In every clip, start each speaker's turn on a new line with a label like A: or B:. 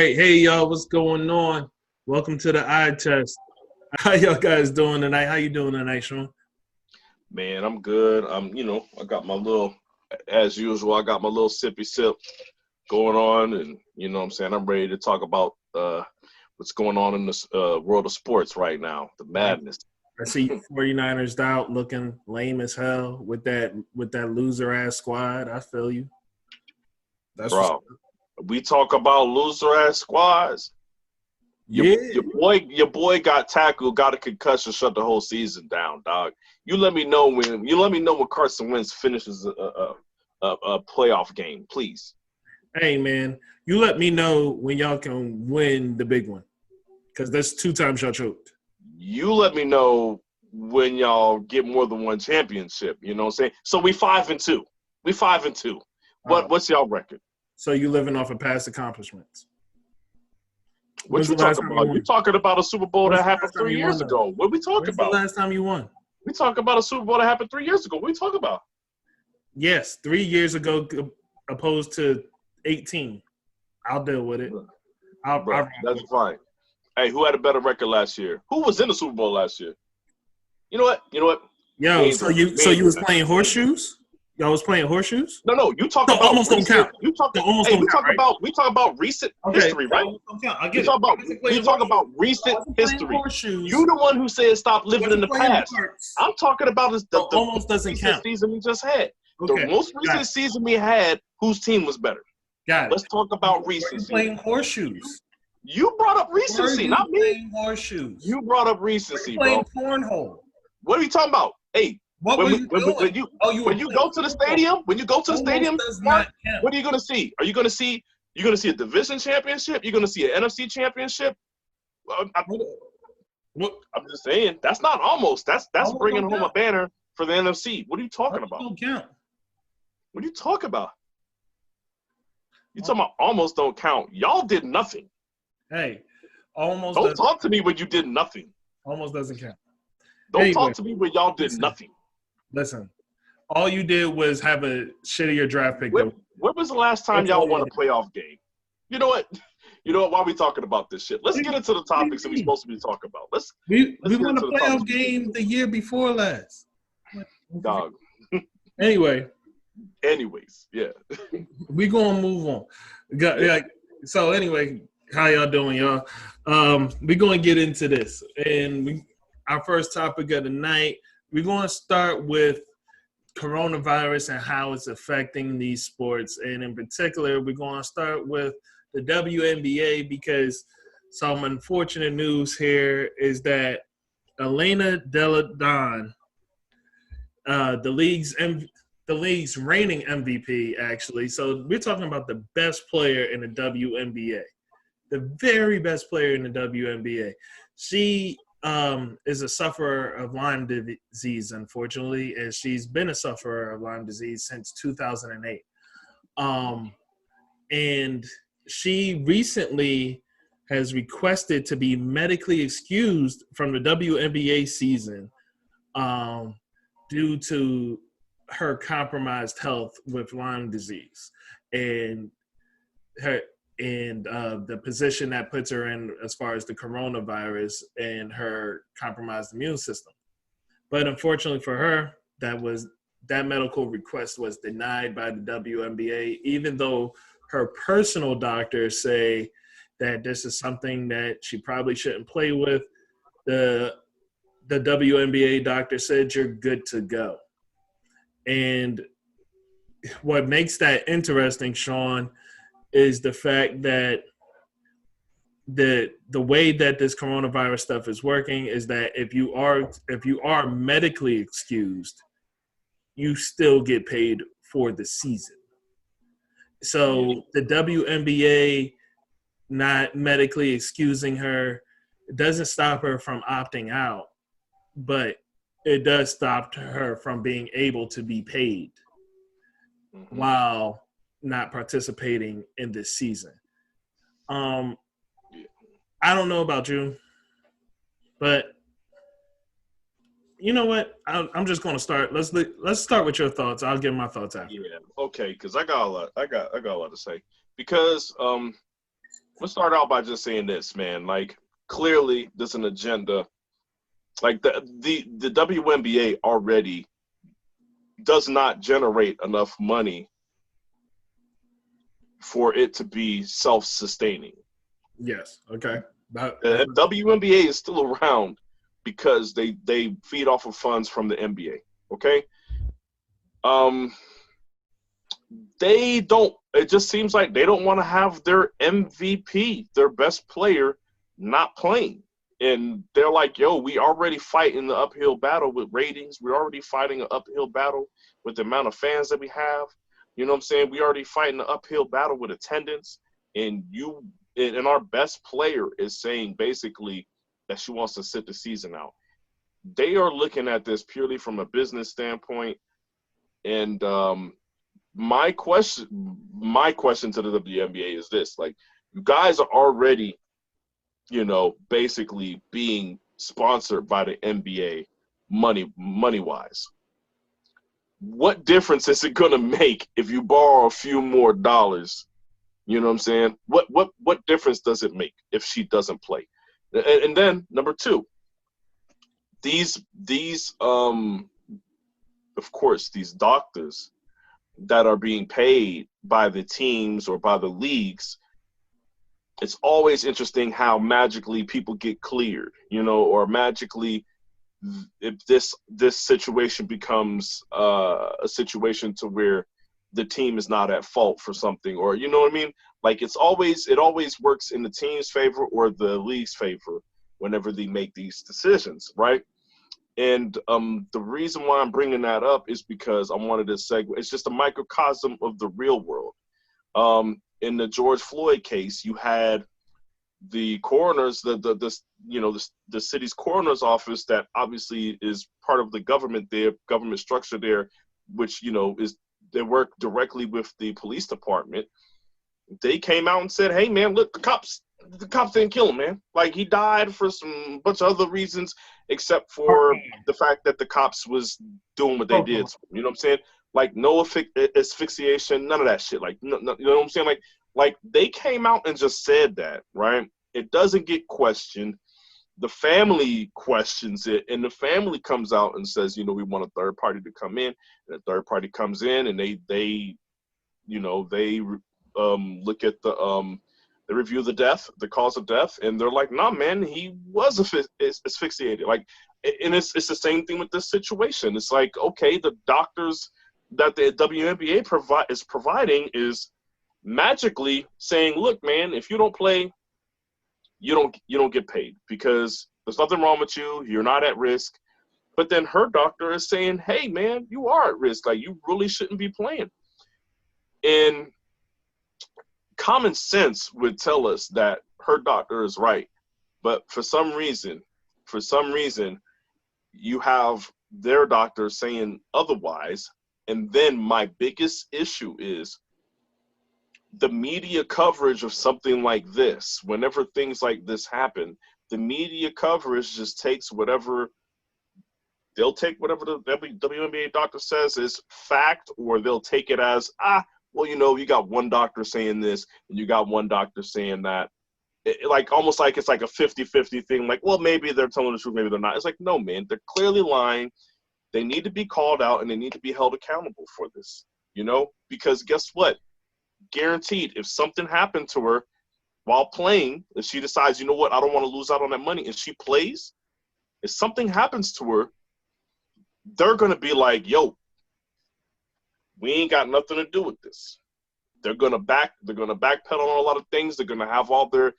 A: right. Hey, y'all, what's going on? Welcome to the eye test. How y'all guys doing tonight? How you doing tonight, Shawn?
B: Man, I'm good. I got my little, as usual, I got my little sippy sip going on, and what I'm saying, I'm ready to talk about what's going on in this world of sports right now, the madness.
A: I see 49ers out looking lame as hell with that loser ass squad. I feel you. That's
B: Bro, we talk about loser ass squads. Your boy got tackled, got a concussion, shut the whole season down, dog. You let me know when Carson Wentz finishes a playoff game, please.
A: Hey man, you let me know when y'all can win the big one, because that's 2 times y'all choked.
B: You let me know when y'all get more than one championship. You know what I'm saying? So we 5-2. We 5-2. What's y'all record?
A: So you living off of past accomplishments.
B: What you talking about? You talking about a Super Bowl that happened 3 years ago. What we talking about?
A: When's the last time you won?
B: We talking about a Super Bowl that happened 3 years ago. What we talking about?
A: Yes, 3 years ago opposed to 18. I'll deal with it.
B: That's fine. Hey, who had a better record last year? Who was in the Super Bowl last year? You know what?
A: Yo, so you was playing horseshoes? Y'all was playing horseshoes?
B: No. You talk about
A: almost
B: recent,
A: don't count.
B: You talk.
A: Hey,
B: we talk about recent history, right?
A: Don't count. I get
B: We talk about recent history. You the one who said stop living in the past. I'm talking about the
A: almost doesn't count.
B: Season we just had.
A: Okay.
B: The most recent season we had, whose team was better?
A: Got it.
B: Let's talk about recency.
A: Playing horseshoes.
B: You brought up recency, not me.
A: Playing horseshoes.
B: You brought up recency,
A: playing
B: bro.
A: cornhole.
B: What are you talking about? Hey,
A: when you
B: go to the stadium, what are you gonna see? Are you gonna see a division championship? You're gonna see an NFC championship? I'm just saying that's not almost. That's bringing home a banner for the NFC. What are you talking about?
A: Don't count.
B: What are you talking about? You talking about almost don't count? Y'all did nothing.
A: Hey, almost.
B: Don't talk to me when you did nothing.
A: Almost doesn't count.
B: Don't talk to me when y'all did nothing.
A: Listen, all you did was have a shittier draft pick.
B: When was the last time y'all won a playoff game? You know what? Why are we talking about this shit? Let's get into the topics that we're supposed to be talking about.
A: We won a playoff game the year before last.
B: Dog.
A: Anyways,
B: yeah.
A: We gonna move on. So anyway, how y'all doing, y'all? We're gonna get into this, and our first topic of the night. We're gonna start with coronavirus and how it's affecting these sports, and in particular, we're gonna start with the WNBA because some unfortunate news here is that Elena Delle Donne, the league's reigning MVP, actually. So we're talking about the best player in the WNBA, the very best player in the WNBA. She is a sufferer of Lyme disease, unfortunately, and she's been a sufferer of Lyme disease since 2008. And she recently has requested to be medically excused from the WNBA season due to her compromised health with Lyme disease and the position that puts her in as far as the coronavirus and her compromised immune system. But unfortunately for her, that medical request was denied by the WNBA, even though her personal doctors say that this is something that she probably shouldn't play with. The WNBA doctor said you're good to go. And what makes that interesting, Shawn, is the fact that the way that this coronavirus stuff is working is that if you are medically excused, you still get paid for the season. So the WNBA not medically excusing her, it doesn't stop her from opting out, but it does stop her from being able to be paid while not participating in this season. I don't know about you, but you know what? I'm just going to start. Let's start with your thoughts. I'll give my thoughts after.
B: Yeah, okay, because I got a lot to say. Because Let's start out by just saying this, man. Like, clearly, there's an agenda. Like, the WNBA already does not generate enough money for it to be self-sustaining.
A: Yes. Okay.
B: The WNBA is still around because they feed off of funds from the NBA. Okay. They don't. It just seems like they don't want to have their MVP, their best player, not playing. And they're like, yo, we already fighting the uphill battle with ratings. We're already fighting an uphill battle with the amount of fans that we have. You know what I'm saying? We already fighting the uphill battle with attendance. And our best player is saying basically that she wants to sit the season out. They are looking at this purely from a business standpoint. And my question to the WNBA is this: like, you guys are already, basically being sponsored by the NBA money wise. What difference is it gonna make if you borrow a few more dollars? You know what I'm saying? What difference does it make if she doesn't play? And then number two, these of course, these doctors that are being paid by the teams or by the leagues, it's always interesting how magically people get cleared, or magically if this situation becomes a situation to where the team is not at fault for something, or you know what I mean? Like, it always works in the team's favor or the league's favor whenever they make these decisions, right? And the reason why I'm bringing that up is because I wanted to segue. It's just a microcosm of the real world. In the George Floyd case, you had the coroners, the city's coroner's office that obviously is part of the government structure there, which they work directly with the police department. They came out and said, "Hey, man, look, the cops didn't kill him, man. Like, he died for some bunch of other reasons, except for the fact that the cops was doing what they did. You know what I'm saying? Like, no asphyxiation, none of that shit. Like, no, you know what I'm saying? Like they came out and just said that, right? It doesn't get questioned. The family questions it, and the family comes out and says, we want a third party to come in. And the third party comes in, and they look at they review the cause of death, and they're like, nah, man, he was asphyxiated. Like, and it's the same thing with this situation. It's like, okay, the doctors that the WNBA is providing is magically saying, look, man, if you don't play, you don't get paid because there's nothing wrong with you. You're not at risk. But then her doctor is saying, hey, man, you are at risk. Like, you really shouldn't be playing. And common sense would tell us that her doctor is right. But for some reason, you have their doctor saying otherwise. And then my biggest issue is the media coverage of something like this. Whenever things like this happen, the media coverage just takes whatever the WNBA doctor says is fact, or they'll take it as, well, you got one doctor saying this and you got one doctor saying that. Almost like it's like a 50-50 thing. Like, well, maybe they're telling the truth, maybe they're not. It's like, no, man, they're clearly lying. They need to be called out and they need to be held accountable for this, because guess what? Guaranteed, if something happened to her while playing, if she decides, you know what, I don't want to lose out on that money, and she plays, if something happens to her, they're going to be like, yo, we ain't got nothing to do with this. They're going to backpedal on a lot of things. They're going to have all their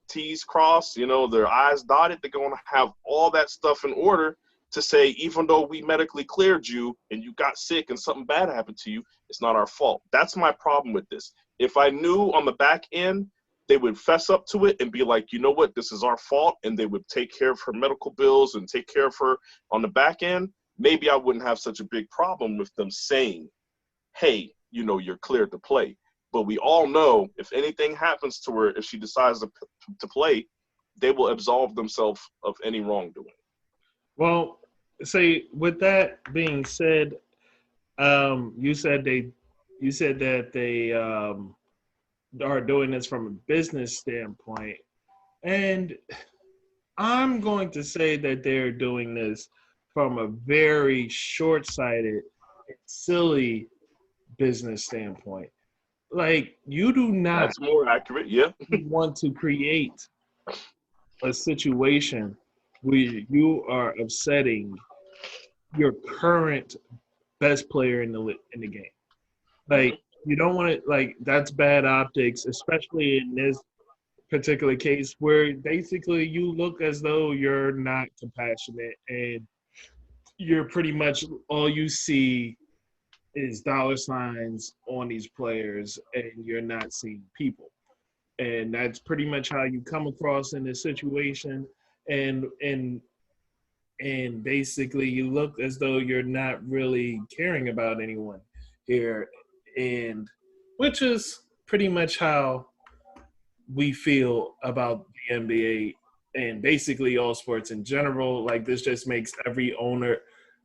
B: T's crossed, their I's dotted. They're going to have all that stuff in order to say, even though we medically cleared you and you got sick and something bad happened to you, it's not our fault. That's my problem with this. If I knew on the back end, they would fess up to it and be like, you know what, this is our fault, and they would take care of her medical bills and take care of her on the back end, maybe I wouldn't have such a big problem with them saying, hey, you're cleared to play. But we all know if anything happens to her, if she decides to play, they will absolve themselves of any wrongdoing.
A: Well, see, with that being said, you said that they are doing this from a business standpoint. And I'm going to say that they're doing this from a very short-sighted, silly business standpoint. Like, you do not
B: That's more accurate. Yeah.
A: want to create a situation where you are upsetting your current best player in the game. Like, you don't want to, like, that's bad optics, especially in this particular case where basically you look as though you're not compassionate and you're pretty much all you see is dollar signs on these players and you're not seeing people. And that's pretty much how you come across in this situation. And basically you look as though you're not really caring about anyone here. And which is pretty much how we feel about the NBA and basically all sports in general. Like, this just makes every owner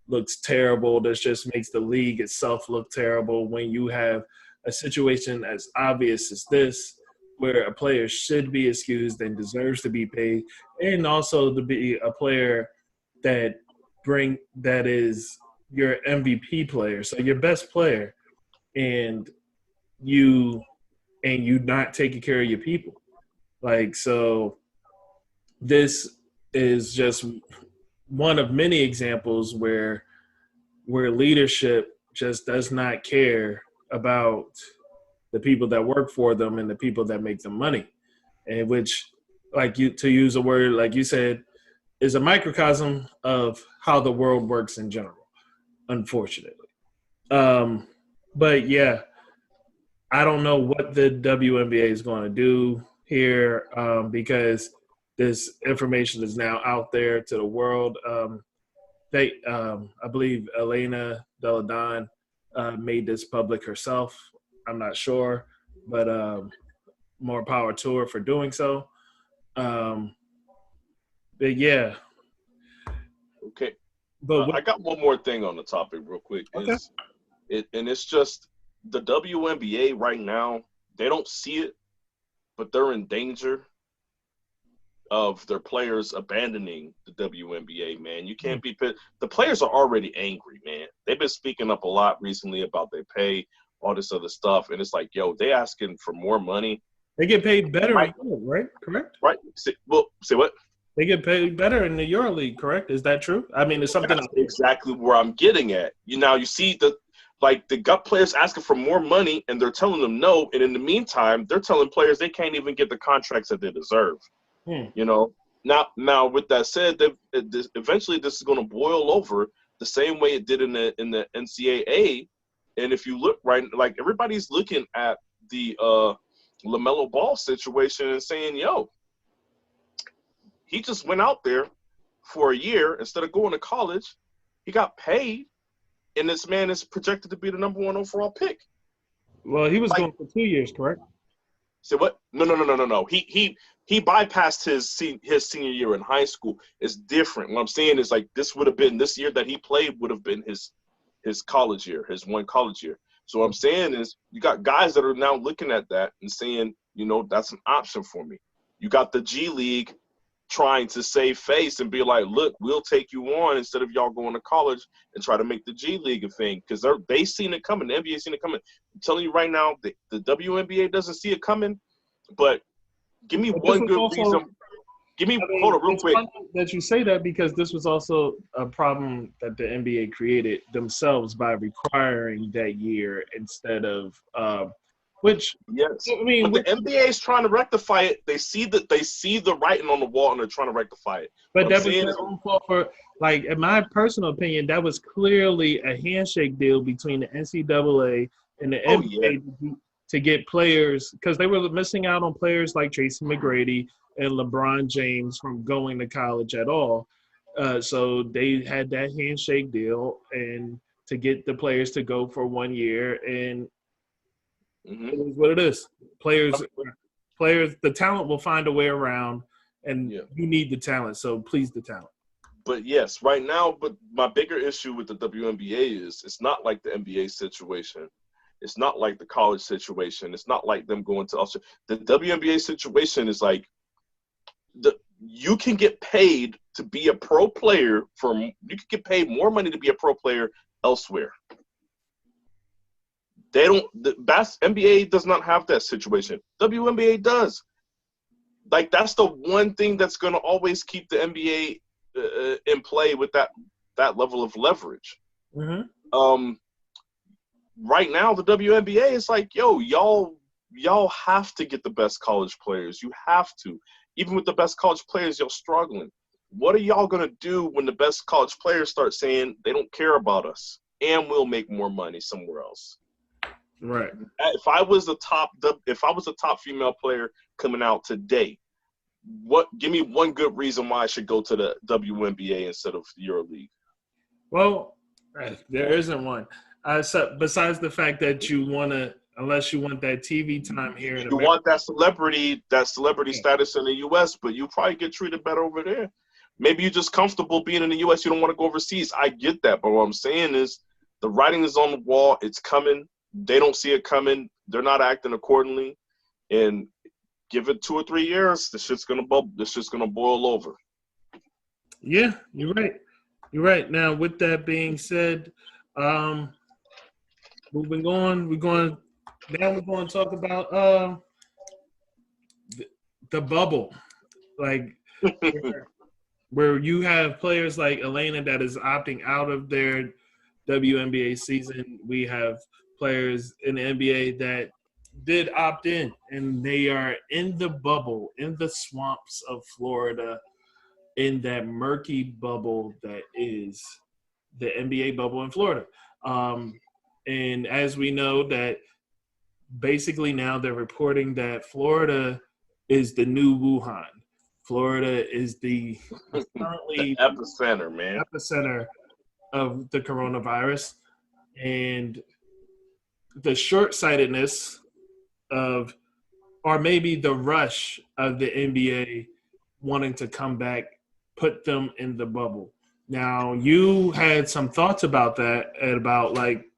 A: looks terrible. This just makes the league itself look terrible when you have a situation as obvious as this, where a player should be excused and deserves to be paid, and also to be a player that is your MVP player, so your best player, and you not taking care of your people. Like, so this is just one of many examples where leadership just does not care about the people that work for them and the people that make them money, and which, like, you to use a word like you said, is a microcosm of how the world works in general, unfortunately. But yeah, I don't know what the WNBA is going to do here, because this information is now out there to the world. I believe Elena Deladon made this public herself. I'm not sure, but more power to her for doing so. But yeah.
B: Okay.
A: But
B: I got one more thing on the topic real quick.
A: Okay.
B: And it's just the WNBA right now, they don't see it, but they're in danger of their players abandoning the WNBA, man. You can't be – the players are already angry, man. They've been speaking up a lot recently about their pay, all this other stuff, and it's like, yo, they asking for more money.
A: They get paid better, right? Correct?
B: Right. Say what?
A: They get paid better in the EuroLeague, correct? Is that true? I mean, it's something –
B: That's exactly where I'm getting at. You see the gut players asking for more money, and they're telling them no, and in the meantime, they're telling players they can't even get the contracts that they deserve. You know, now with that said, eventually this is going to boil over the same way it did in the NCAA. And if you look right, like everybody's looking at the LaMelo Ball situation and saying, yo, he just went out there for a year instead of going to college. He got paid, and this man is projected to be the number 1 overall pick.
A: Well, he was going for 2 years, correct?
B: Say what? No. He bypassed his senior year in high school. It's different. What I'm saying is, like, this would have been this year that he played would have been his college year, his one college year. So what I'm saying is, you got guys that are now looking at that and saying, you know, that's an option for me. You got the G League trying to save face and be like, look, we'll take you on instead of y'all going to college and try to make the G League a thing, because they seen it coming. The NBA seen it coming. I'm telling you right now, the WNBA doesn't see it coming. But give me one good reason. Hold on real quick.
A: That you say that, because this was also a problem that the NBA created themselves by requiring that year instead of which,
B: yes,
A: I mean,
B: but the NBA is trying to rectify it. They see the writing on the wall, and they're trying to rectify it.
A: But that was their own fault for, like, in my personal opinion, that was clearly a handshake deal between the NCAA and the NBA to get players, because they were missing out on players like Tracy McGrady and LeBron James from going to college at all. So they had that handshake deal and to get the players to go for 1 year, and it is what it is. Players, the talent will find a way around, and you need the talent, so please the talent.
B: But yes, right now, but my bigger issue with the WNBA is it's not like the NBA situation. It's not like the college situation. It's not like them going to Australia. The WNBA situation is like you can get paid to be a pro player you can get paid more money to be a pro player elsewhere. The NBA does not have that situation. WNBA does. Like, that's the one thing that's going to always keep the NBA in play with that level of leverage.
A: Mm-hmm.
B: Right now, the WNBA is like, yo, y'all have to get the best college players. You have to. Even with the best college players, you're struggling. What are y'all going to do when the best college players start saying they don't care about us and we'll make more money somewhere else?
A: Right.
B: If I was a top female player coming out today, give me one good reason why I should go to the WNBA instead of EuroLeague?
A: Well, there isn't one. So besides the fact that you want to, unless you want that TV time here in America.
B: You want that celebrity status in the U.S., but you probably get treated better over there. Maybe you're just comfortable being in the U.S. You don't want to go overseas. I get that, but what I'm saying is the writing is on the wall. It's coming. They don't see it coming. They're not acting accordingly. And give it 2 or 3 years, the shit's gonna bubble. This shit's gonna boil over.
A: Yeah, you're right. You're right. Now, with that being said, moving on, we're going to talk about the bubble, like where you have players like Elena that is opting out of their WNBA season. We have players in the NBA that did opt in, and they are in the bubble, in the swamps of Florida, in that murky bubble that is the NBA bubble in Florida. And as we know that basically now they're reporting that Florida is the new Wuhan. Florida is the currently epicenter of the coronavirus, and the short-sightedness of, or maybe the rush of the NBA wanting to come back, put them in the bubble. Now, you had some thoughts about that, and about like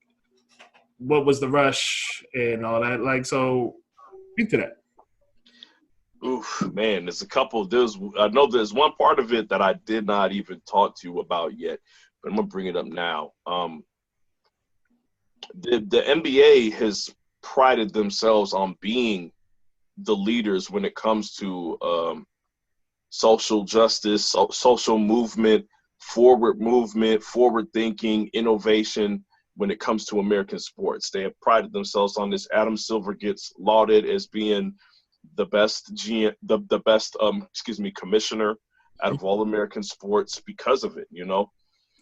A: what was the rush and all that. Like, so speak to that.
B: Oof, man, there's a couple. I know there's one part of it that I did not even talk to you about yet, but I'm gonna bring it up now. The NBA has prided themselves on being the leaders when it comes to social justice, social movement, forward thinking, innovation. When it comes to American sports, they have prided themselves on this. Adam Silver gets lauded as being the best commissioner out of all American sports because of it, you know?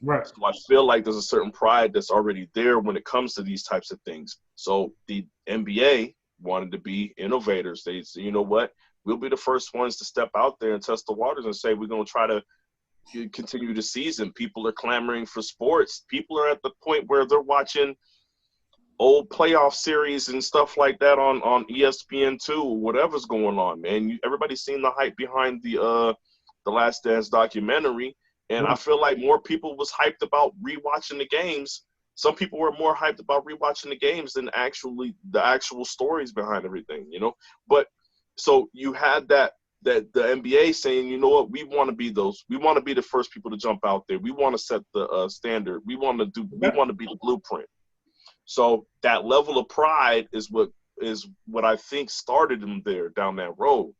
A: Right.
B: So I feel like there's a certain pride that's already there when it comes to these types of things. So the NBA wanted to be innovators. They say, you know what? We'll be the first ones to step out there and test the waters and say we're going to try to continue the season. People are clamoring for sports. People are at the point where they're watching old playoff series and stuff like that on ESPN2 or whatever's going on, man. Everybody's seen the hype behind the Last Dance documentary, and I feel like more people was hyped about rewatching the games. Some people were more hyped about rewatching the games than actually the actual stories behind everything, you know. But so you had that the NBA saying, you know what, we want to be the first people to jump out there. We want to set the standard. We want to be the blueprint. So that level of pride is what I think started them there down that road.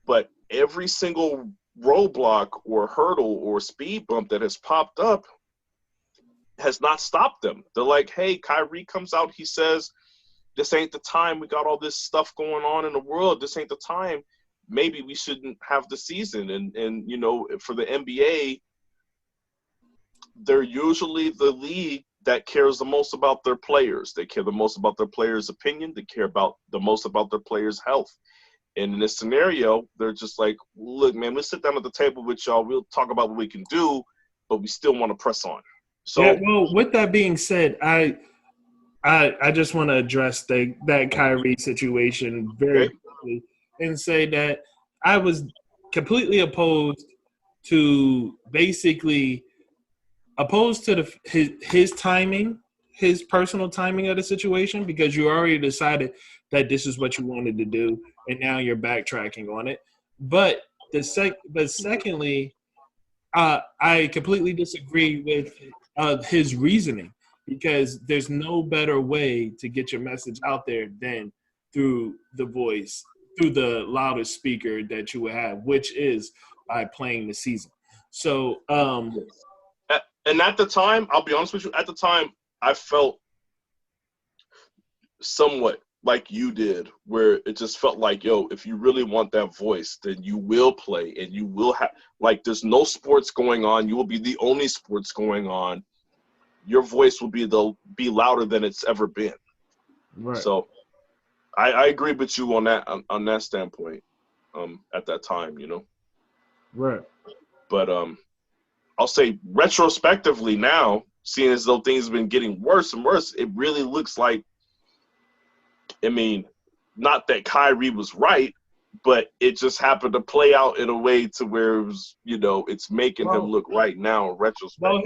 B: But every single roadblock or hurdle or speed bump that has popped up has not stopped them. They're like, hey, Kyrie comes out, he says, this ain't the time. We got all this stuff going on in the world. This ain't the time. Maybe we shouldn't have the season. And you know, for the NBA, they're usually the league that cares the most about their players. They care the most about their players' opinion. They care the most about their players' health. And in this scenario, they're just like, look, man, let's sit down at the table with y'all. We'll talk about what we can do, but we still want to press on. So,
A: yeah, well, with that being said, I just want to address that Kyrie situation very quickly and say that I was completely opposed to his timing, his personal timing of the situation because you already decided that this is what you wanted to do, and now you're backtracking on it. But secondly, I completely disagree with his reasoning because there's no better way to get your message out there than through the voice, through the loudest speaker that you would have, which is by playing the season. So,
B: And at the time, I'll be honest with you, at the time, I felt somewhat like you did, where it just felt like, yo, if you really want that voice, then you will play and you will have, like, there's no sports going on. You will be the only sports going on. Your voice will be louder than it's ever been.
A: right.
B: So I agree with you on that standpoint at that time, you know.
A: Right.
B: But I'll say retrospectively now, seeing as though things have been getting worse and worse, it really looks like, I mean, not that Kyrie was right, but it just happened to play out in a way to where it was, you know, it's making him look right now in retrospect.
A: Well,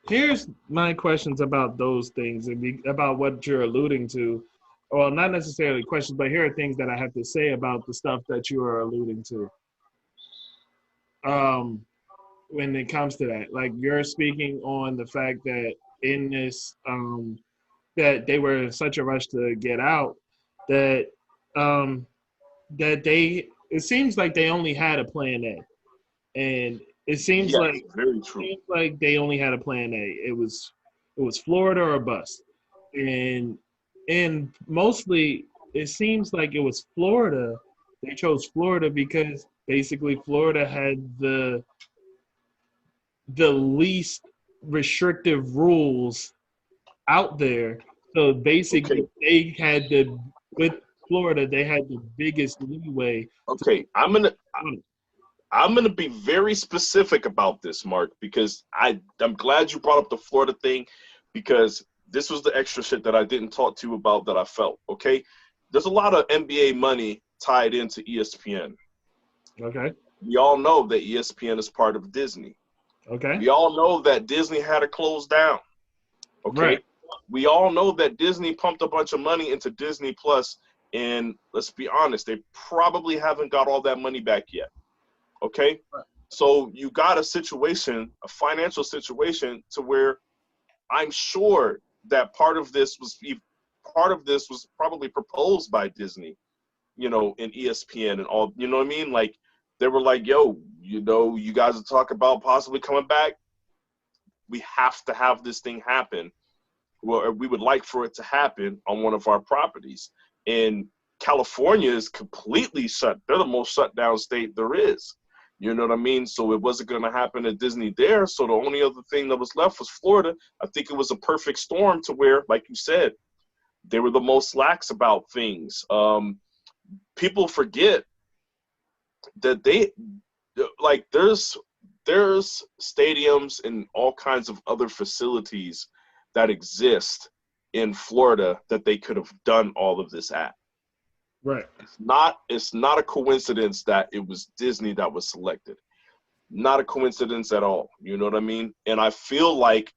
A: here's my questions about those things and about what you're alluding to. Well, not necessarily questions, but here are things that I have to say about the stuff that you are alluding to. When it comes to that, like you're speaking on the fact that in this, that they were in such a rush to get out that, it seems like they only had a plan A, and it seems
B: Yes,
A: like
B: very true.
A: they only had a plan A. It was Florida or bust, and mostly it seems like it was Florida. They chose Florida because basically Florida had the least restrictive rules out there. So basically,
B: Okay.
A: they had with Florida, they had the biggest leeway.
B: Okay, I'm gonna be very specific about this, Mark, because I'm glad you brought up the Florida thing, because this was the extra shit that I didn't talk to you about that I felt. Okay, there's a lot of NBA money tied into ESPN.
A: Okay.
B: We all know that ESPN is part of Disney.
A: Okay.
B: We all know that Disney had to close down. Okay.
A: Right.
B: We all know that Disney pumped a bunch of money into Disney Plus, and let's be honest, they probably haven't got all that money back yet. Okay.
A: Right.
B: So you got a situation, a financial situation, to where I'm sure that part of this was probably proposed by Disney, you know, in ESPN and all, you know what I mean? Like, they were like, yo, you know, you guys are talking about possibly coming back. We have to have this thing happen. Well, we would like for it to happen on one of our properties. And California is completely shut. They're the most shut down state there is. You know what I mean? So it wasn't going to happen at Disney there. So the only other thing that was left was Florida. I think it was a perfect storm to where, like you said, they were the most lax about things. People forget that there's stadiums and all kinds of other facilities that exist in Florida that they could have done all of this at.
A: Right.
B: It's not a coincidence that it was Disney that was selected. Not a coincidence at all. You know what I mean? And I feel like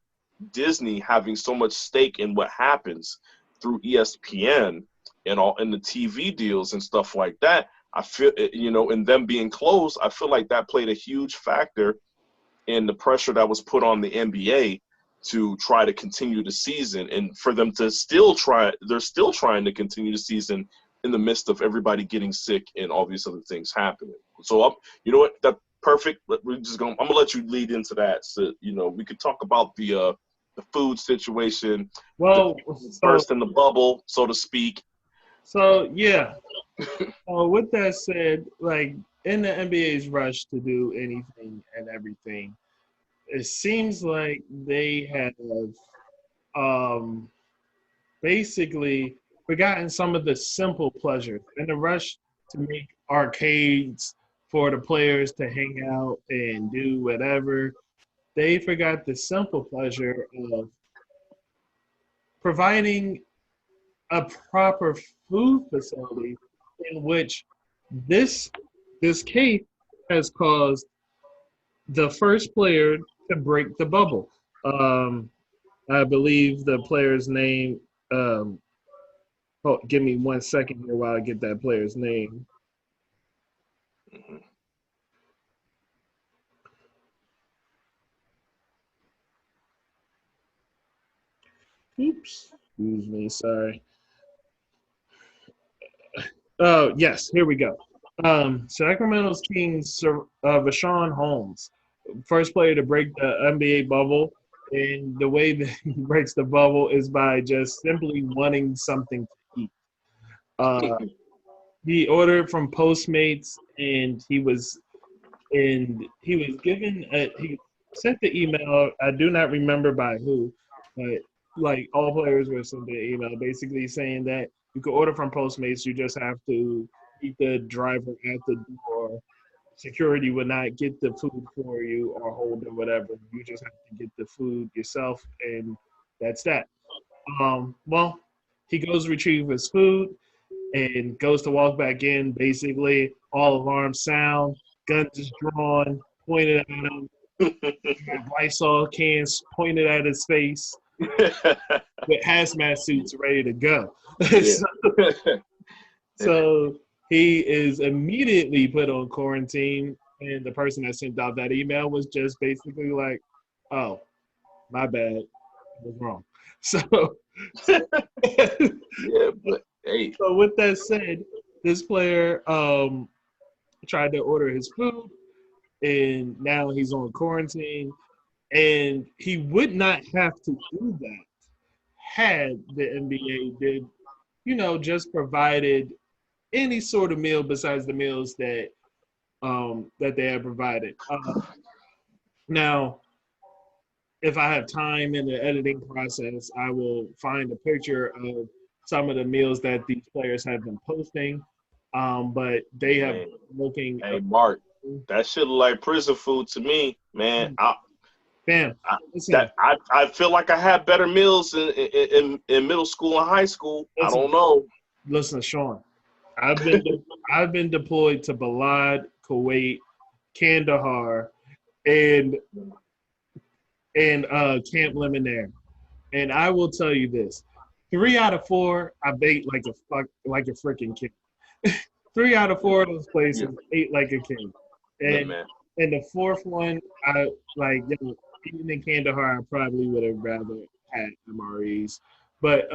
B: Disney having so much stake in what happens through ESPN and all in the TV deals and stuff like that, I feel, you know, and them being closed, I feel like that played a huge factor in the pressure that was put on the NBA to try to continue the season, and for them to they're still trying to continue the season in the midst of everybody getting sick and all these other things happening. So, you know what? That's perfect. I'm gonna let you lead into that. So, you know, we could talk about the food situation,
A: Well,
B: burst in the bubble, so to speak.
A: So yeah. With that said, like in the NBA's rush to do anything and everything, it seems like they have basically forgotten some of the simple pleasures. In the rush to make arcades for the players to hang out and do whatever, they forgot the simple pleasure of providing a proper food facility in which this case has caused the first player to break the bubble. I believe the player's name. Give me 1 second here while I get that player's name.
B: Mm-hmm.
A: Oops. Excuse me. Sorry. Oh, yes. Here we go. Sacramento's Kings, Rashawn Holmes, first player to break the NBA bubble. And the way that he breaks the bubble is by just simply wanting something to eat. Uh, he ordered from Postmates, and he was given he sent the email. I do not remember by who, but like all players were sent the email basically saying that you could order from Postmates. You just have to meet the driver at the door. Security would not get the food for you or hold or whatever. You just have to get the food yourself, and that's that. Well, he goes to retrieve his food and goes to walk back in. Basically, all alarms sound, guns is drawn, pointed at him, Lysol cans pointed at his face, with hazmat suits ready to go. so, so he is immediately put on quarantine, and the person that sent out that email was just basically like, "Oh, my bad, I was wrong." So,
B: Yeah, but hey.
A: So with that said, this player tried to order his food, and now he's on quarantine, and he would not have to do that had the NBA did, just provided any sort of meal besides the meals that they had provided. Now, if I have time in the editing process, I will find a picture of some of the meals that these players have been posting. But they have been looking.
B: Hey, Mark, that shit look like prison food to me, man. I feel like I had better meals in middle school and high school. I don't know.
A: Listen, Shawn, I've been deployed to Balad, Kuwait, Kandahar, and Camp Lemonade, and I will tell you this: 3 out of 4, I ate like a freaking king. 3 out of 4 of those places ate like a king, and the fourth one, I like. Even in Kandahar, I probably would have rather had MREs, but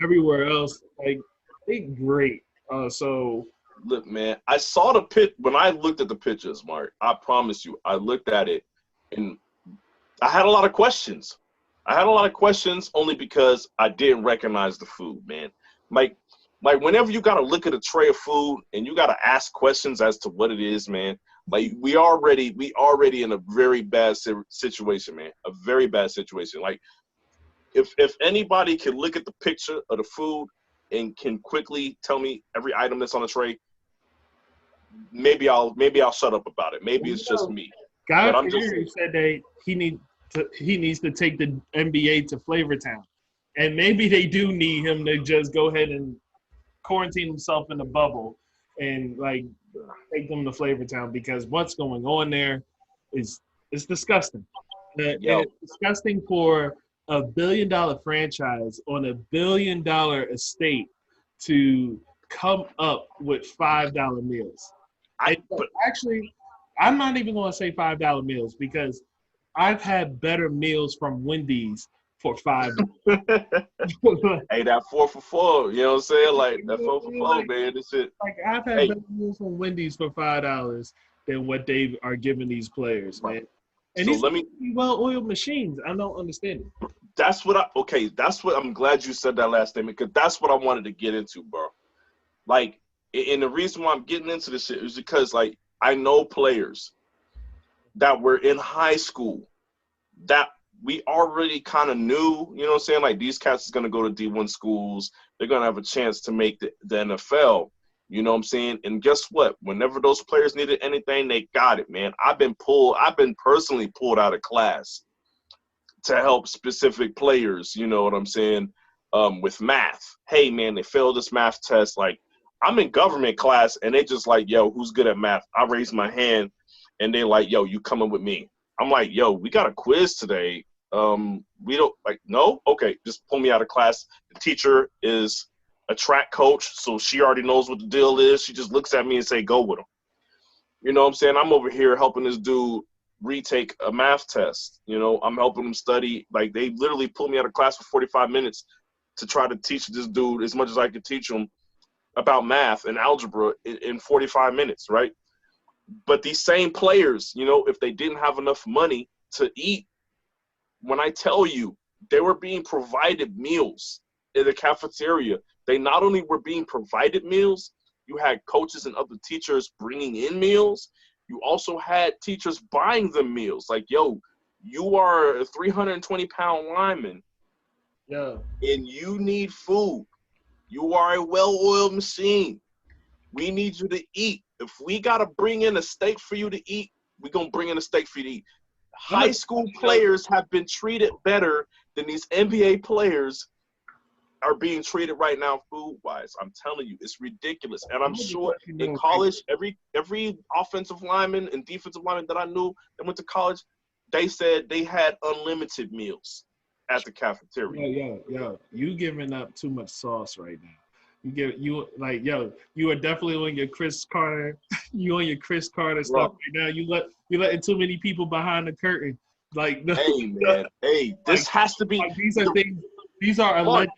A: everywhere else, like, they great. So
B: look, man, I saw the pit when I looked at the pictures, Mark. I promise you, I looked at it, and I had a lot of questions. I had a lot of questions only because I didn't recognize the food, man. Like whenever you gotta look at a tray of food and you gotta ask questions as to what it is, man. Like we already in a very bad situation, man. A very bad situation. Like if anybody can look at the picture of the food and can quickly tell me every item that's on the tray, maybe I'll shut up about it. Maybe it's just me.
A: Guy Fieri said that he needs to take the NBA to Flavortown, and maybe they do need him to just go ahead and quarantine himself in a bubble and like take them to Flavortown, because what's going on there is disgusting. And it's disgusting for a $1 billion franchise on a $1 billion estate to come up with $5 meals. Actually, I'm not even going to say $5 meals, because I've had better meals from Wendy's for $5.
B: Hey, that 4 for $4, you know what I'm saying? Like that 4 for $4, man. This shit.
A: Like I've had better meals from Wendy's for $5 than what they are giving these players, man. And
B: so
A: these well-oiled machines. I don't understand it.
B: That's what I'm glad you said that last statement, because that's what I wanted to get into, bro. Like, and the reason why I'm getting into this shit is because, like, I know players that were in high school that we already kind of knew, you know what I'm saying? Like, these cats is going to go to D1 schools. They're going to have a chance to make the NFL, you know what I'm saying? And guess what? Whenever those players needed anything, they got it, man. I've been personally pulled out of class to help specific players, you know what I'm saying, with math. Hey, man, they failed this math test. Like, I'm in government class, and they just like, yo, who's good at math? I raise my hand, and they like, yo, you coming with me? I'm like, yo, we got a quiz today. We don't like, no, okay, just pull me out of class. The teacher is a track coach, so she already knows what the deal is. She just looks at me and say, go with him. You know what I'm saying? I'm over here helping this dude retake a math test. You know, I'm helping him study. Like, they literally pulled me out of class for 45 minutes to try to teach this dude as much as I could teach him about math and algebra in 45 minutes, right? But these same players, you know, if they didn't have enough money to eat, when I tell you they were being provided meals in the cafeteria, they not only were being provided meals, you had coaches and other teachers bringing in meals. You also had teachers buying them meals. Like, yo, you are a 320-pound lineman, and you need food. You are a well-oiled machine. We need you to eat. If we got to bring in a steak for you to eat, we're going to bring in a steak for you to eat. High school players have been treated better than these NBA players are being treated right now food-wise. I'm telling you, it's ridiculous. And I'm sure in college, every offensive lineman and defensive lineman that I knew that went to college, they said they had unlimited meals at the cafeteria.
A: Yo, you giving up too much sauce right now. You are definitely on your Chris Carter. You on your Chris Carter stuff right now. You letting too many people behind the curtain. Like, no,
B: hey man, this has to be.
A: Like, these are things. These are alleged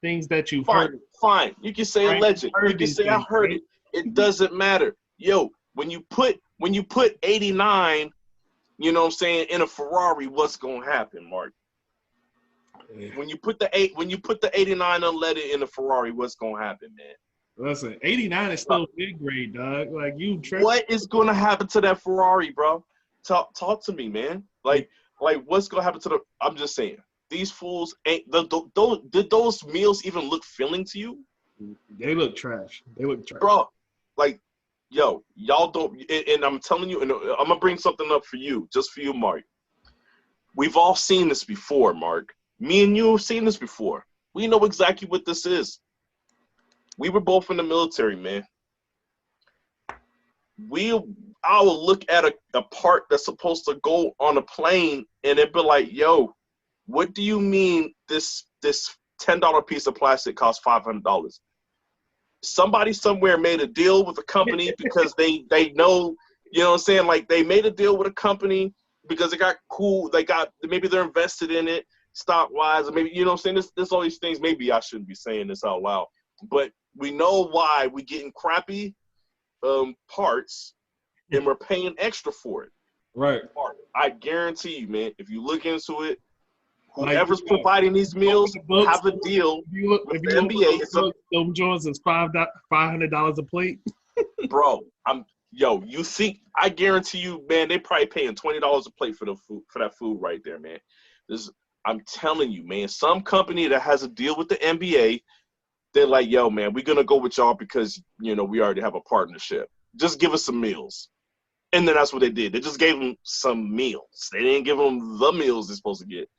A: things that you've heard.
B: Fine, you can say alleged. You can say I heard it. It doesn't matter. Yo, when you put 89, you know what I'm saying, in a Ferrari, what's gonna happen, Mark? When you put the 89 unleaded in a Ferrari, what's gonna happen, man?
A: Listen, 89 is still big grade, dog. Like, you tripping.
B: What is gonna happen to that Ferrari, bro? Talk to me, man. Like what's gonna happen to the? I'm just saying, these fools ain't. Did those meals even look filling to you?
A: They look trash.
B: Bro. Like, yo, y'all don't. And I'm telling you, and I'm gonna bring something up for you, just for you, Mark. We've all seen this before, Mark. Me and you have seen this before. We know exactly what this is. We were both in the military, man. I will look at a part that's supposed to go on a plane, and it'd be like, yo, what do you mean this $10 piece of plastic costs $500? Somebody somewhere made a deal with a company because they know, you know what I'm saying? Like, they made a deal with a company because they got cool. Maybe they're invested in it stock-wise, or maybe, you know what I'm saying? There's all these things. Maybe I shouldn't be saying this out loud, but we know why we're getting crappy parts, and we're paying extra for it.
A: Right.
B: I guarantee you, man, if you look into it, whoever's providing these meals have a deal with the NBA.
A: Them Jones is $500 a plate.
B: Bro, you think, I guarantee you, man, they probably paying $20 a plate for that food right there, man. I'm telling you, man, some company that has a deal with the NBA, they're like, yo, man, we're going to go with y'all because, you know, we already have a partnership. Just give us some meals. And then that's what they did. They just gave them some meals. They didn't give them the meals they're supposed to get.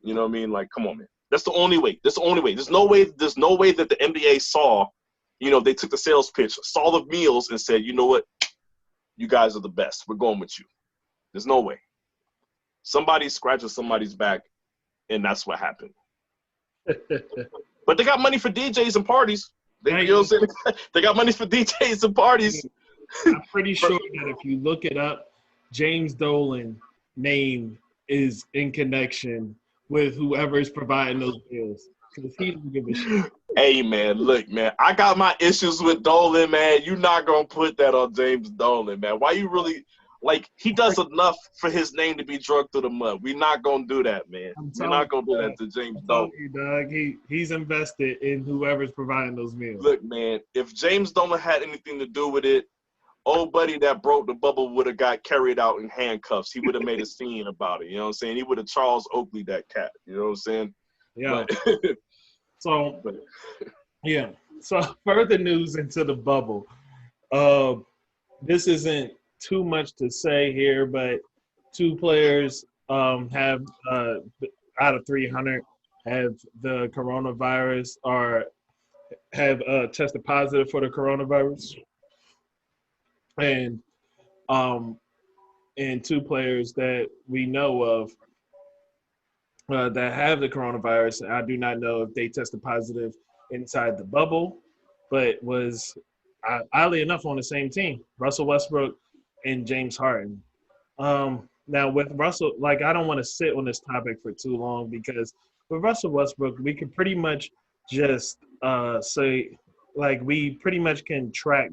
B: You know what I mean? Like, come on, man. That's the only way. There's no way that the NBA saw, you know, they took the sales pitch, saw the meals, and said, you know what? You guys are the best. We're going with you. There's no way. Somebody's scratching somebody's back, and that's what happened. But they got money for DJs and parties. You know what I'm saying? They got money for DJs and parties.
A: I'm pretty sure that if you look it up, James Dolan name is in connection with whoever is providing those meals. Because he doesn't give a shit.
B: Hey, man, look, man, I got my issues with Dolan, man. You're not going to put that on James Dolan, man. Why you really – like, he does enough for his name to be drugged through the mud. We're not going to do that, man. We're not going to do that to James Dolan.
A: You, dog, he's invested in whoever's providing those meals.
B: Look, man, if James Dolan had anything to do with it, old buddy that broke the bubble would have got carried out in handcuffs. He would have made a scene about it. You know what I'm saying? He would have Charles Oakley that cat. You know what I'm saying?
A: Yeah. So further news into the bubble. This isn't too much to say here, but 2 players have out of 300 have the coronavirus or have tested positive for the coronavirus, and 2 players that we know of that have the coronavirus. I do not know if they tested positive inside the bubble, but was oddly enough on the same team, Russell Westbrook and James Harden. Now with Russell, like I don't want to sit on this topic for too long because with Russell Westbrook, we can pretty much just say like we pretty much can track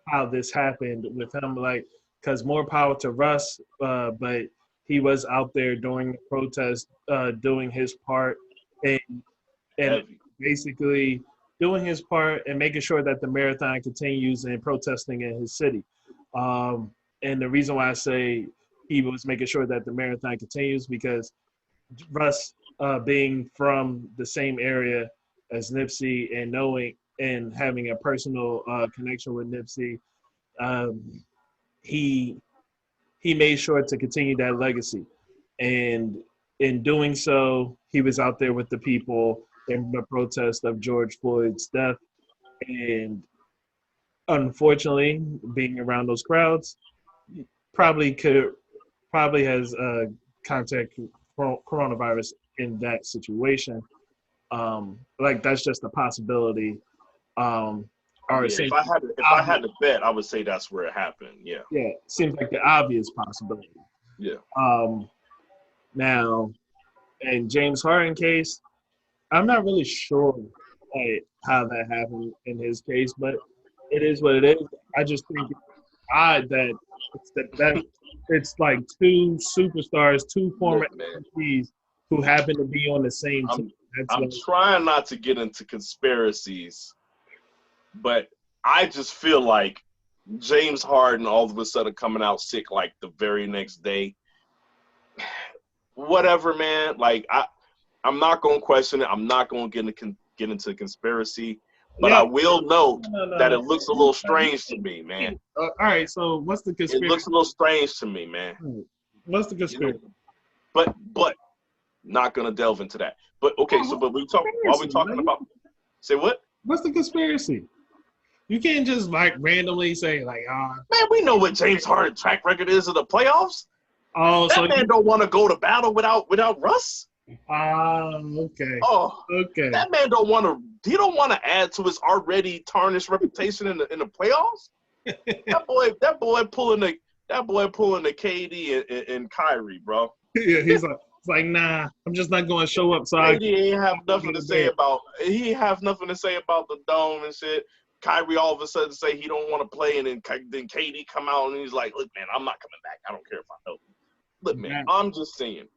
A: how this happened with him, like because more power to Russ, but he was out there during the protest, doing his part, and and
B: Heavy.
A: basically doing his part and making sure that the marathon continues and protesting in his city. Um, and the reason why I say he was making sure that the marathon continues because Russ, being from the same area as Nipsey and knowing and having a personal connection with Nipsey, um, he he made sure to continue that legacy. And in doing so, he was out there with the people in the protest of George Floyd's death. And unfortunately, being around those crowds, probably could probably has contact coronavirus in that situation. Like that's just a possibility. Or
B: Yeah,
A: seems
B: if I had to bet, I would say that's where it happened. Yeah.
A: yeah, seems like the obvious possibility.
B: Yeah.
A: Now, in James Harden case, I'm not really sure like how that happened in his case, but it is what it is. I just think it's odd that that it's like two superstars, two former
B: Look, man,
A: MVPs who happen to be on the same team.
B: I'm
A: That's
B: I'm
A: like,
B: trying not to get into conspiracies, but I just feel like James Harden all of a sudden coming out sick like the very next day. Whatever, man. Like I'm not gonna question it. I'm not gonna get into conspiracy, but
A: yeah,
B: I will note that
A: no.
B: it looks a little strange to me, man.
A: All right, so what's the
B: It
A: conspiracy?
B: looks a little strange to me, man.
A: What's the
B: You know,
A: conspiracy?
B: but not gonna delve into that. But okay, so but we talk while we talking about say what?
A: What's the conspiracy? You can't just like randomly say like,
B: Man, we know what James Harden's track record is in the playoffs.
A: oh, so
B: That man don't want to go to battle without Russ.
A: okay,
B: Oh,
A: okay.
B: that man don't want to. He don't want to add to his already tarnished reputation in the playoffs. That boy pulling the KD and Kyrie, bro.
A: Yeah, it's like, nah, I'm just not going to show up. So
B: KD ain't have nothing to say about. He have nothing to say about the dome and shit. Kyrie all of a sudden say he don't want to play, and then KD come out and he's like, "Look, man, I'm not coming back. I don't care if I help you." Look, man, I'm just saying.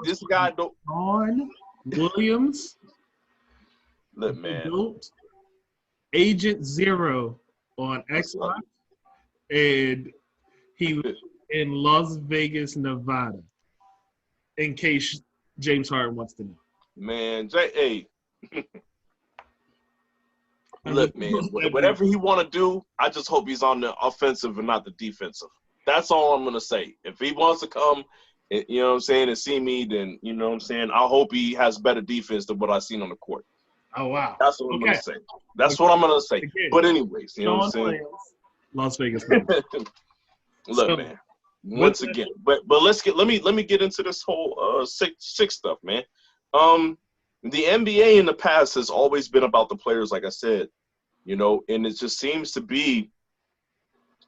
B: This guy don't.
A: Shawn Williams.
B: Look, man.
A: Agent Zero on Xbox, and he was in Las Vegas, Nevada. In case James Harden wants to know.
B: Man, hey. Look, man, whatever he want to do, I just hope he's on the offensive and not the defensive. That's all I'm going to say. If he wants to come, you know what I'm saying, and see me, then, you know what I'm saying, I hope he has better defense than what I've seen on the court.
A: Oh, wow.
B: That's what I'm going to say. That's what I'm going to say. Again, but anyways, you know what I'm saying?
A: Las Vegas.
B: Look, so, man, once again, but let me get into this whole sick stuff, man. The NBA in the past has always been about the players, like I said, you know, and it just seems to be,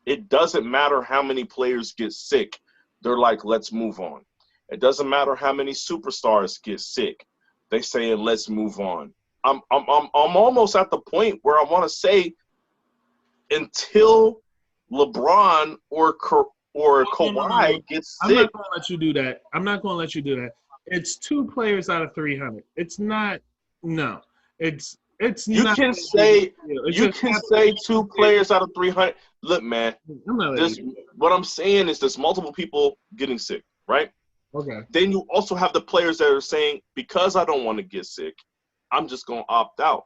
B: it doesn't matter how many players get sick. They're like, let's move on. It doesn't matter how many superstars get sick. They say, let's move on. I'm almost at the point where I want to say, until LeBron or Kawhi gets sick.
A: I'm not going to let you do that. I'm not going to let you do that. It's 2 players out of 300. It's not. No. It's
B: you
A: not.
B: Can say 2 players out of 300. Look, man. What I'm saying is there's multiple people getting sick, right?
A: Okay.
B: Then you also have the players that are saying, because I don't want to get sick, I'm just going to opt out.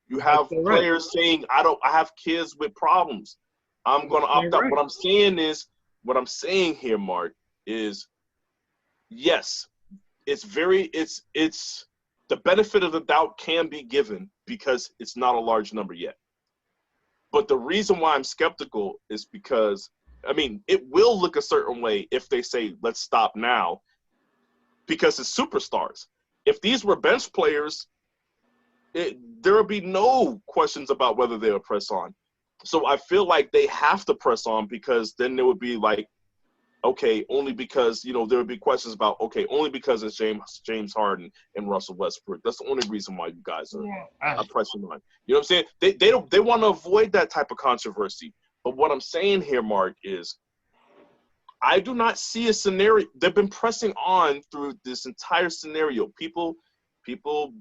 B: You have players saying, I have kids with problems. I'm going to opt out. What I'm saying here, Mark, is yes, it's the benefit of the doubt can be given because it's not a large number yet. But the reason why I'm skeptical is because, I mean, it will look a certain way if they say, let's stop now, because it's superstars. if these were bench players, there would be no questions about whether they would press on. So I feel like they have to press on, because then there would be like, okay, only because, there would be questions about, okay, only because it's James Harden and Russell Westbrook. That's the only reason why you guys are pressing on. You know what I'm saying? They want to avoid that type of controversy. But what I'm saying here, Mark, is I do not see a scenario. They've been pressing on through this entire scenario. People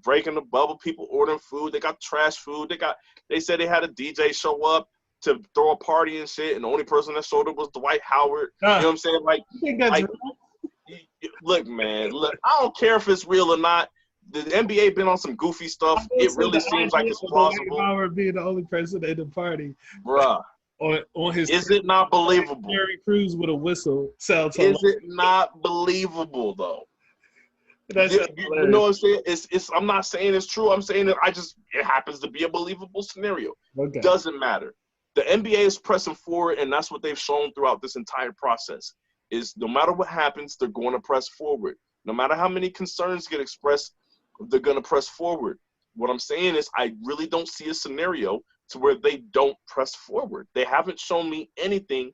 B: breaking the bubble, people ordering food. They got trash food. They said they had a DJ show up to throw a party and shit, and the only person that showed up was Dwight Howard. You know what I'm saying? Like,
A: I think that's real.
B: Look, man, I don't care if it's real or not. The NBA been on some goofy stuff. It really seems like it's plausible.
A: Dwight Howard being the only person at the party.
B: Bruh.
A: On his
B: Is it not believable?
A: Terry Crews with a whistle.
B: Is it not believable, though? You know what I'm saying? I'm not saying it's true. I'm saying that it happens to be a believable scenario.
A: Okay.
B: Doesn't matter. The NBA is pressing forward, and that's what they've shown throughout this entire process. Is no matter what happens, they're going to press forward. No matter how many concerns get expressed, they're going to press forward. What I'm saying is I really don't see a scenario to where they don't press forward. They haven't shown me anything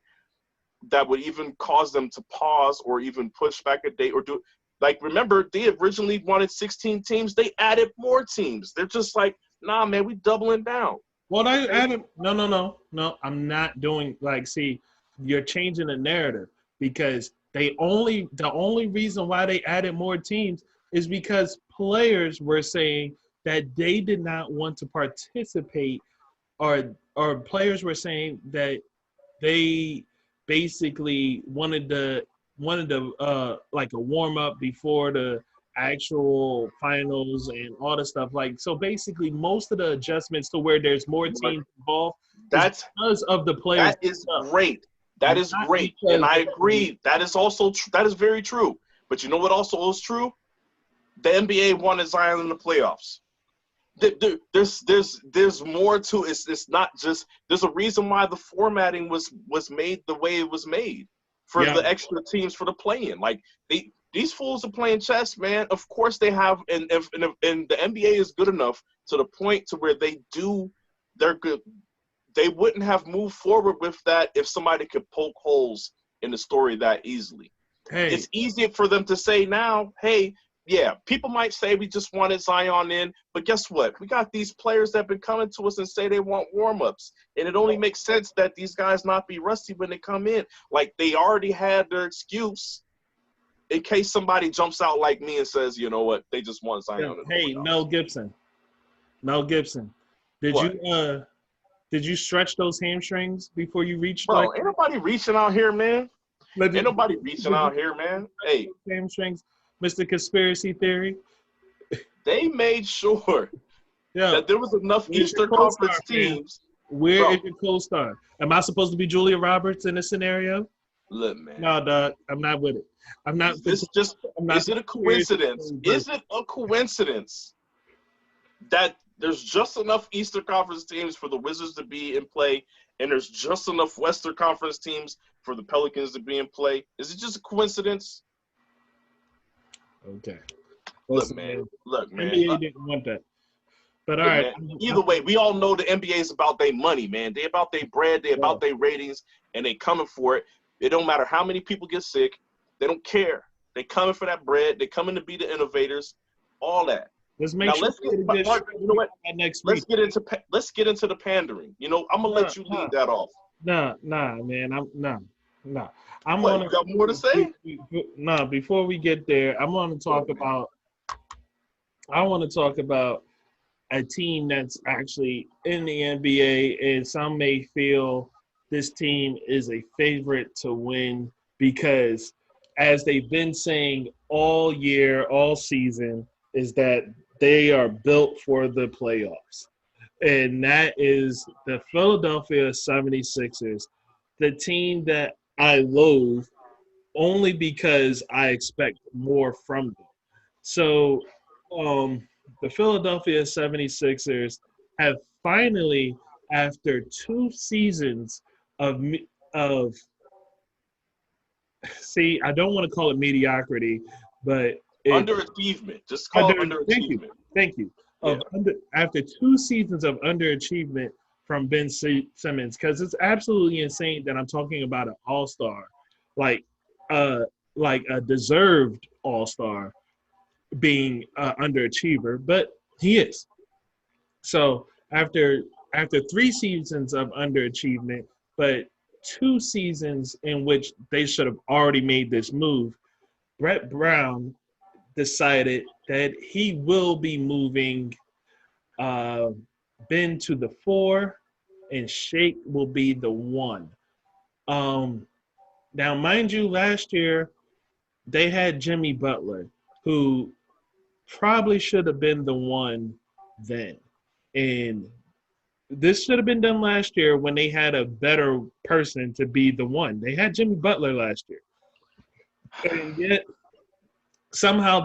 B: that would even cause them to pause or even push back a date or do. Like, remember, they originally wanted 16 teams. They added more teams. They're just like, nah, man, we doubling down.
A: Well, they added – no. I'm not doing – like, see, you're changing the narrative, because the only reason why they added more teams is because players were saying that they did not want to participate, or players were saying that they basically wanted like a warm up before the actual finals and all the stuff. Like, so basically most of the adjustments to where there's more teams involved, that's because of the players.
B: That is great. That is great. And I agree. That is also that is very true. But you know what also is true? The NBA wanted Zion in the playoffs. There's more to it. It's not just – there's a reason why the formatting was made the way it was made for the extra teams for the play-in. Like, these fools are playing chess, man. Of course they have – and the NBA is good enough to the point to where they're good. They wouldn't have moved forward with that if somebody could poke holes in the story that easily.
A: Hey.
B: It's easy for them to say now, hey – yeah, people might say we just wanted Zion in, but guess what? We got these players that have been coming to us and say they want warm-ups, and it only makes sense that these guys not be rusty when they come in. Like, they already had their excuse in case somebody jumps out like me and says, you know what, they just want Zion.
A: Hey, Mel Gibson. Did you stretch those hamstrings before you reached?
B: Bro, ain't nobody reaching out here, man. Ain't nobody reaching out here, man. Hey,
A: hamstrings. Mr. Conspiracy Theory.
B: They made sure that there was enough Eastern Conference teams.
A: Where is your co-star? Am I supposed to be Julia Roberts in this scenario?
B: Look, man.
A: No, dog. I'm not with it. I'm not.
B: Is it a coincidence? Is it a coincidence that there's just enough Eastern Conference teams for the Wizards to be in play, and there's just enough Western Conference teams for the Pelicans to be in play? Is it just a coincidence?
A: Okay.
B: Look, man.
A: NBA didn't want that. But all right.
B: Man, either way, we all know the NBA is about their money, man. They about their bread. They about their ratings, and they coming for it. It don't matter how many people get sick. They don't care. They coming for that bread. They coming to be the innovators. All that.
A: Let's make sure.
B: You know what? Let's get into the pandering. You know, I'm gonna let you lead that off.
A: Nah, man.
B: You got more to say?
A: No, before we get there, I want to talk about a team that's actually in the NBA, and some may feel this team is a favorite to win because, as they've been saying all year, all season, is that they are built for the playoffs. And that is the Philadelphia 76ers, the team that I loathe only because I expect more from them. So the Philadelphia 76ers have finally, after 2 seasons of see, I don't want to call it mediocrity, but
B: Underachievement. Just call it underachievement.
A: Thank you.
B: Yeah.
A: After 2 seasons of underachievement from Ben Simmons, because it's absolutely insane that I'm talking about an all-star, like a deserved all-star being an underachiever, but he is. So after 3 seasons of underachievement, but 2 seasons in which they should have already made this move, Brett Brown decided that he will be moving Ben to the 4 and Shake will be the 1. Now, mind you, last year they had Jimmy Butler, who probably should have been the 1 then. And this should have been done last year when they had a better person to be the 1. They had Jimmy Butler last year. And yet somehow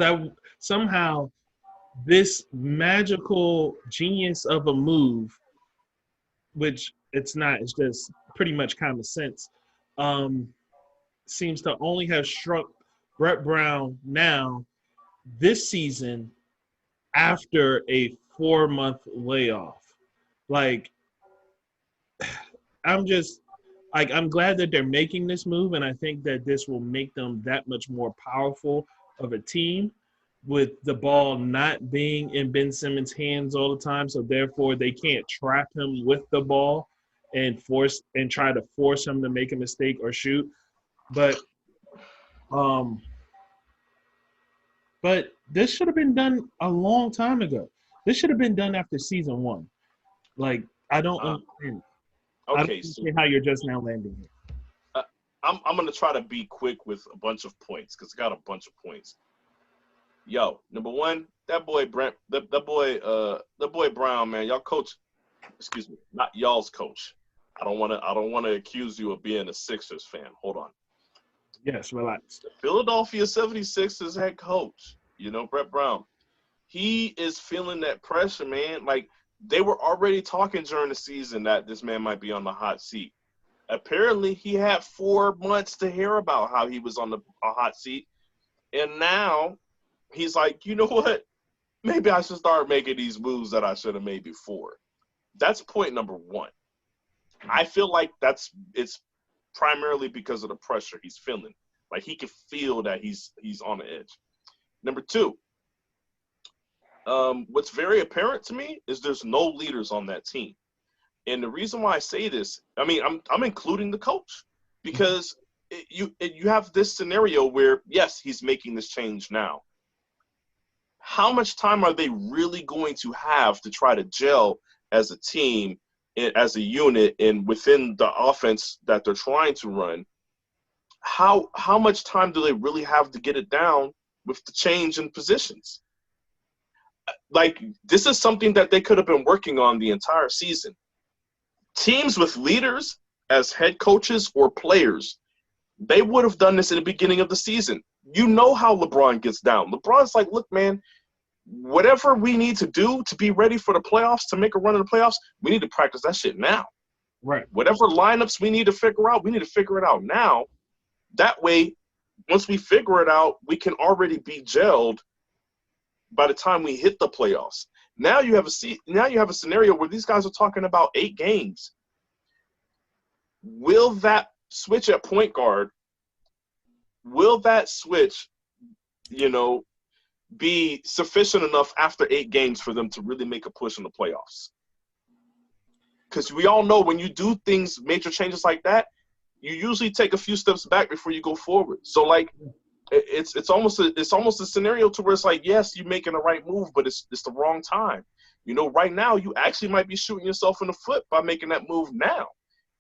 A: this magical genius of a move, which it's not, it's just pretty much common sense, seems to only have struck Brett Brown now this season after a 4-month layoff. Like, I'm glad that they're making this move, and I think that this will make them that much more powerful of a team with the ball not being in Ben Simmons' hands all the time, so therefore they can't trap him with the ball and try to force him to make a mistake or shoot. But this should have been done a long time ago. This should have been done after season 1. Like, I don't understand.
B: Okay,
A: I don't see how you're just now landing here.
B: I'm gonna try to be quick with a bunch of points because I got a bunch of points. Yo, number 1, that boy Brown, man, y'all coach. Excuse me, not y'all's coach. I don't wanna accuse you of being a Sixers fan. Hold on.
A: Yes, relax.
B: The Philadelphia 76ers head coach, Brett Brown. He is feeling that pressure, man. Like, they were already talking during the season that this man might be on the hot seat. Apparently, he had 4 months to hear about how he was on a hot seat. And now he's like, you know what? Maybe I should start making these moves that I should have made before. That's point number 1. I feel like it's primarily because of the pressure he's feeling. Like, he can feel that he's on the edge. Number 2, what's very apparent to me is there's no leaders on that team. And the reason why I say this, I mean, I'm including the coach, because you have this scenario where, yes, he's making this change now. How much time are they really going to have to try to gel as a team, as a unit, and within the offense that they're trying to run? How much time do they really have to get it down with the change in positions? Like, this is something that they could have been working on the entire season. Teams with leaders as head coaches or players, they would have done this in the beginning of the season. You know how LeBron gets down. LeBron's like, look, man, whatever we need to do to be ready for the playoffs, to make a run in the playoffs, we need to practice that shit now.
A: Right.
B: Whatever lineups we need to figure out, we need to figure it out now. That way, once we figure it out, we can already be gelled by the time we hit the playoffs. Now you have a scenario where these guys are talking about 8 games. Will that switch at point guard, be sufficient enough after 8 games for them to really make a push in the playoffs? Because we all know when you do things, major changes like that, you usually take a few steps back before you go forward. So, like, it's almost a scenario to where it's like, yes, you're making the right move, but it's the wrong time. Right now you actually might be shooting yourself in the foot by making that move now.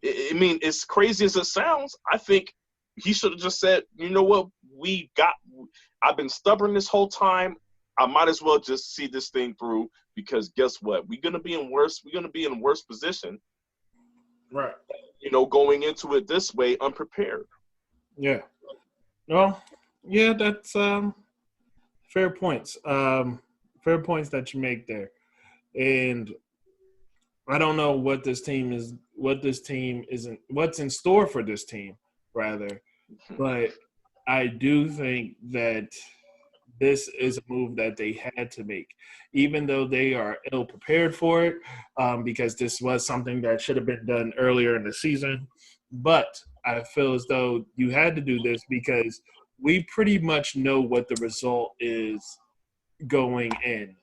B: I mean, as crazy as it sounds, I think he should have just said, you know what, I've been stubborn this whole time. I might as well just see this thing through, because guess what? We're gonna be in a worse position.
A: Right.
B: Going into it this way unprepared.
A: Yeah. Well, yeah, that's fair points. Fair points that you make there. And I don't know what's in store for this team, rather. But I do think that this is a move that they had to make, even though they are ill prepared for it, because this was something that should have been done earlier in the season. But I feel as though you had to do this because we pretty much know what the result is going in,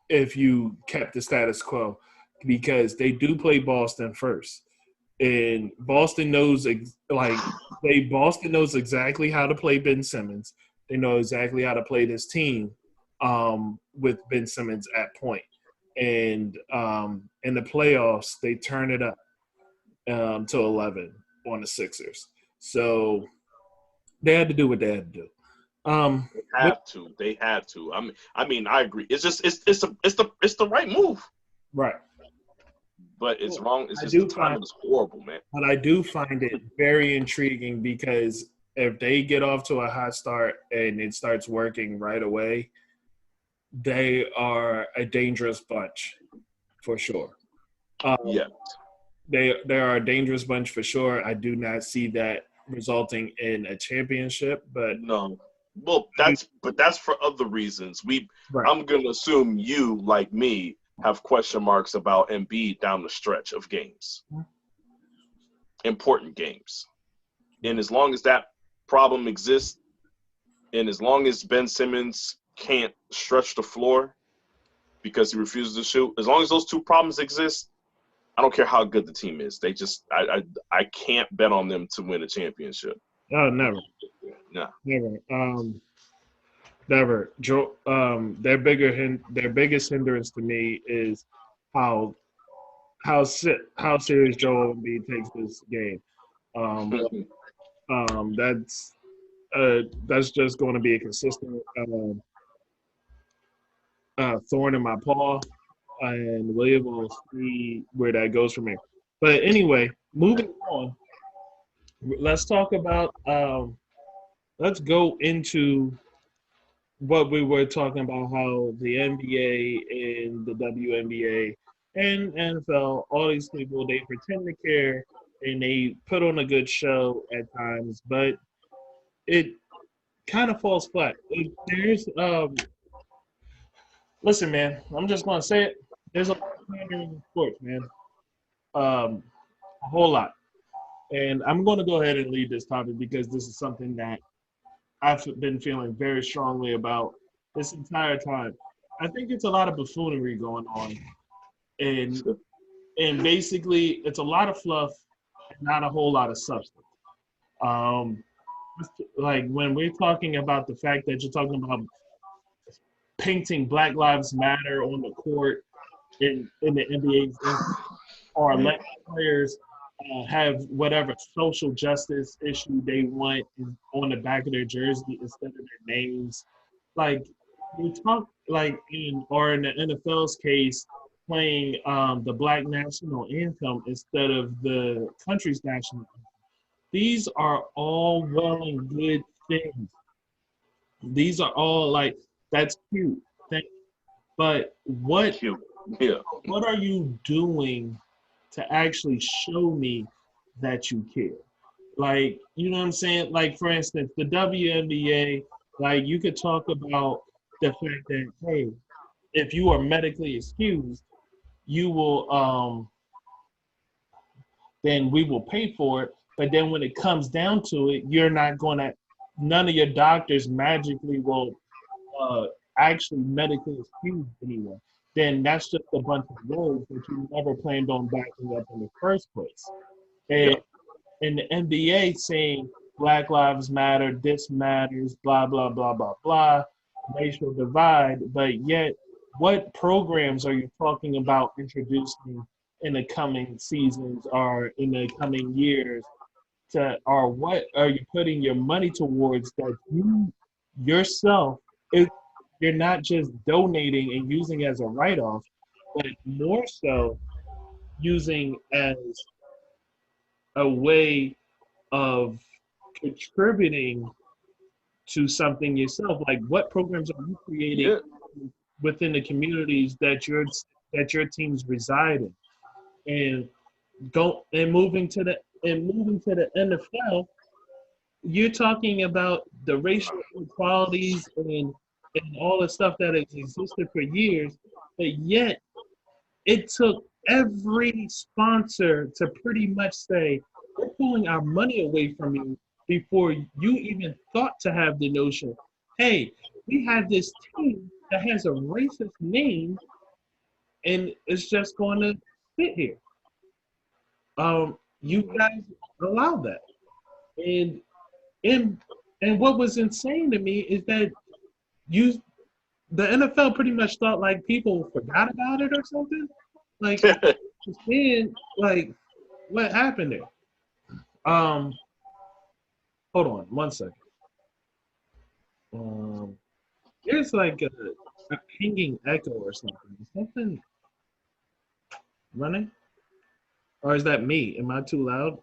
A: if you kept the status quo, because they do play Boston first. And Boston knows Boston knows exactly how to play Ben Simmons. They know exactly how to play this team, with Ben Simmons at point. And in the playoffs, they turn it up, to 11 on the Sixers. So they had to do what they had to do.
B: They have to. I agree. It's just it's the right move.
A: Right.
B: But it's wrong. It's just the timing is horrible, man.
A: But I do find it very intriguing because if they get off to a hot start and it starts working right away, they are a dangerous bunch for sure.
B: Yeah.
A: They are a dangerous bunch for sure. I do not see that resulting in a championship, but
B: no. Well, that's for other reasons.
A: Right.
B: I'm gonna assume you, like me, have question marks about Embiid down the stretch of games, important games, and as long as that problem exists, and as long as Ben Simmons can't stretch the floor because he refuses to shoot, as long as those two problems exist, I don't care how good the team is. They just I can't bet on them to win a championship.
A: Oh, never.
B: No.
A: Never. Never. Their biggest hindrance to me is how serious Joel Embiid takes this game. That's just going to be a consistent thorn in my paw, and William will see where that goes from here. But anyway, moving on. Let's talk about. Let's go into what we were talking about, how the NBA and the WNBA and NFL, all these people, they pretend to care and they put on a good show at times, but it kind of falls flat. Listen, man, I'm just going to say it. There's a lot of pandering in sports, man. A whole lot. And I'm going to go ahead and lead this topic because this is something that I've been feeling very strongly about this entire time. I think it's a lot of buffoonery going on, and basically it's a lot of fluff and not a whole lot of substance. Like when we're talking about the fact that you're talking about painting Black Lives Matter on the court in the NBA, or letting players have whatever social justice issue they want on the back of their jersey instead of their names. Like you talk in the NFL's case, playing the Black national anthem instead of the country's national anthem. These are all well and good things. These are all that's cute. But what are you doing to actually show me that you care? Like, you know what I'm saying? Like, for instance, the WNBA, like, you could talk about the fact that, hey, if you are medically excused, you will, then we will pay for it. But then when it comes down to it, none of your doctors magically will actually medically excuse anyone. Then that's just a bunch of words that you never planned on backing up in the first place. And in the NBA saying Black Lives Matter, this matters, blah, blah, blah, blah, blah, racial divide, but yet what programs are you talking about introducing in the coming seasons or in the coming years or what are you putting your money towards that you yourself, you're not just donating and using as a write-off, but more so using as a way of contributing to something yourself. Like, what programs are you creating within the communities that your teams reside in? And moving to the NFL, you're talking about the racial inequalities and all the stuff that has existed for years, but yet it took every sponsor to pretty much say, we're pulling our money away from you before you even thought to have the notion, hey, we have this team that has a racist name and it's just going to sit here. You guys allowed that. And and and what was insane to me is that you the NFL pretty much thought like people forgot about it or something. Like, man, like what happened there? Um, hold on one second. Um, there's like a pinging echo or something. Is something running? Or is that me? Am I too loud?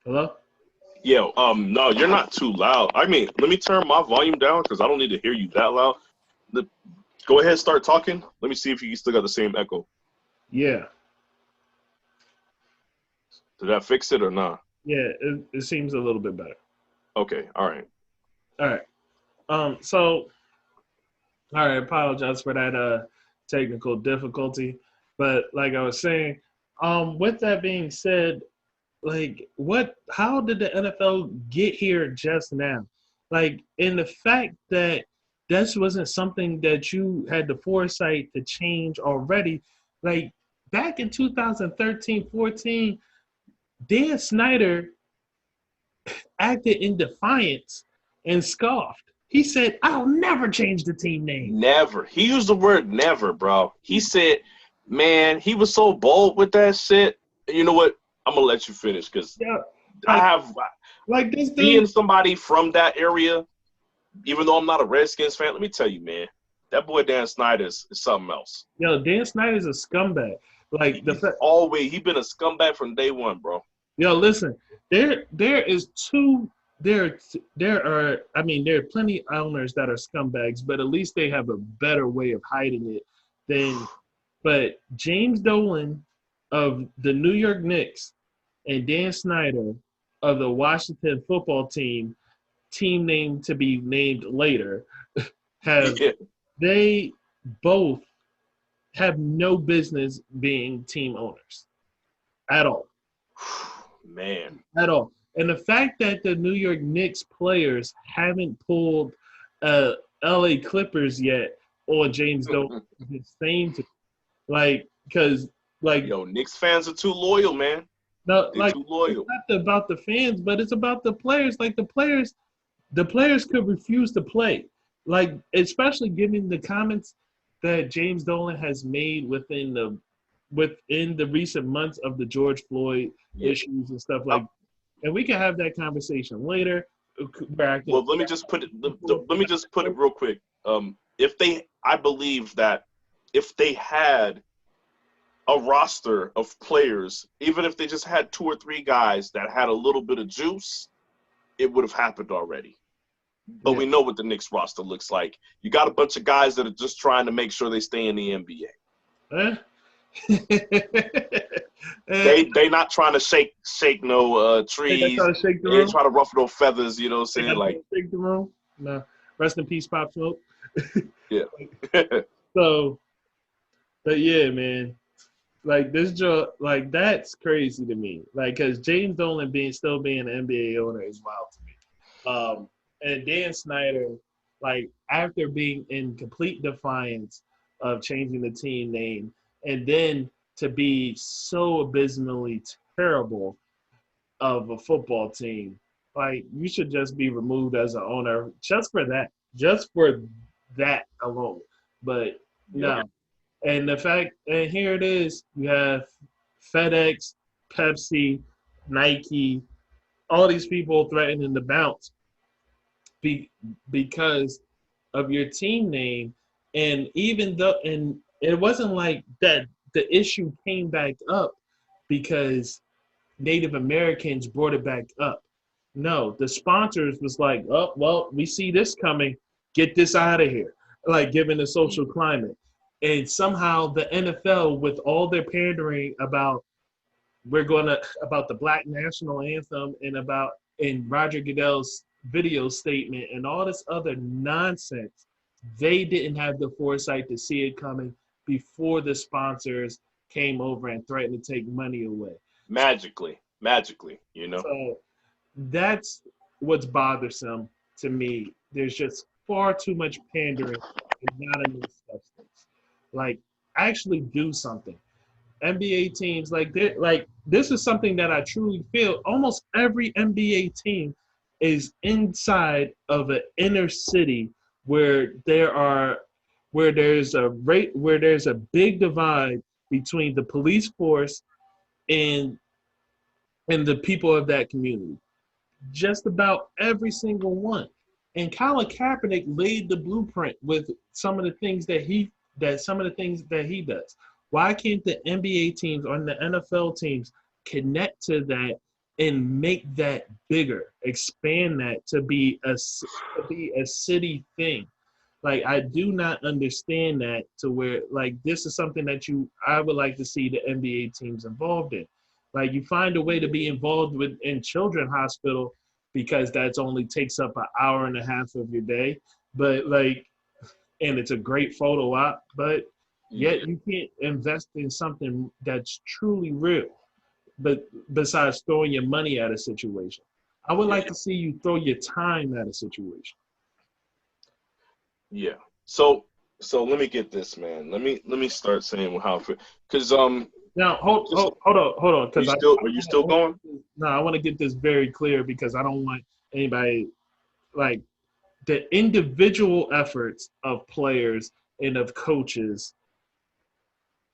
A: Hello?
B: Yeah, no, you're not too loud. I mean, let me turn my volume down because I don't need to hear you that loud. Go ahead, start talking. Let me see if you still got the same echo.
A: Yeah.
B: Did that fix it or not?
A: Yeah, it seems a little bit better.
B: Okay, all right.
A: All right. So all right, apologize for that technical difficulty. But like I was saying, with that being said, like how did the NFL get here just now? Like in the fact that this wasn't something that you had the foresight to change already. Like back in 2013-14, Dan Snyder acted in defiance and scoffed. He said, I'll never change the team name.
B: Never. He used the word never, bro. He said, man, he was so bold with that shit. You know what? I'm going to let you finish because I have,
A: like this dude,
B: being somebody from that area, even though I'm not a Redskins fan, let me tell you, man, that boy Dan Snyder is something else.
A: Yo, Dan Snyder's a scumbag. Like
B: he been a scumbag from day one, bro.
A: Yo, listen, there are plenty of owners that are scumbags, but at least they have a better way of hiding it than. But James Dolan of the New York Knicks and Dan Snyder of the Washington football team name to be named later, they both have no business being team owners at all.
B: Man.
A: At all. And the fact that the New York Knicks players haven't pulled LA Clippers yet on James Dolan is insane to like, because like,
B: yo, Knicks fans are too loyal, man.
A: No,
B: they're too loyal.
A: It's not about the fans, but it's about the players. Like the players could refuse to play. Like, especially given the comments that James Dolan has made within the recent months of the George Floyd issues and stuff like. And we can have that conversation later.
B: Well, let me just put it real quick. I believe that if they had a roster of players, even if they just had 2 or 3 guys that had a little bit of juice, it would have happened already. But we know what the Knicks roster looks like. You got a bunch of guys that are just trying to make sure they stay in the NBA. They not trying to shake no trees. They ain't trying to ruffle no feathers. You know what I'm saying? Like
A: shake the room. No, rest in peace, Pop Smoke.
B: Yeah.
A: So, but yeah, man, like this job, like that's crazy to me. Like, cause James Dolan still being an NBA owner is wild to me. And Dan Snyder, like after being in complete defiance of changing the team name, and then to be so abysmally terrible of a football team, like you should just be removed as an owner just for that alone. But no. And the fact, and here it is, you have FedEx, Pepsi, Nike, all these people threatening to bounce because of your team name. And even though, and it wasn't like that the issue came back up because Native Americans brought it back up. No, the sponsors was like, oh, well, we see this coming. Get this out of here. Like, given the social climate. And somehow the NFL, with all their pandering about we're going to about the Black National Anthem and about in Roger Goodell's video statement and all this other nonsense. They didn't have the foresight to see it coming before the sponsors came over and threatened to take money away.
B: Magically,
A: So that's what's bothersome to me. There's just far too much pandering and not enough substance. Like, actually do something. NBA teams, like this is something that I truly feel. Almost every NBA team is inside of an inner city where there's a big divide between the police force and the people of that community. Just about every single one. And Colin Kaepernick laid the blueprint with some of the things that he does. Why can't the NBA teams or the NFL teams connect to that and make that bigger, expand that to be a city thing? Like, I do not understand that, to where, like, this is something that I would like to see the NBA teams involved in. Like, you find a way to be involved with in children's hospital because that's only takes up an hour and a half of your day. But like, and it's a great photo op, but yet you can't invest in something that's truly real. But besides throwing your money at a situation, I would like to see you throw your time at a situation.
B: Yeah. So let me get this, man. Let me start saying how, because
A: Now hold on, because
B: are you still going?
A: No, I want to get this very clear because I don't want anybody, like, the individual efforts of players and of coaches.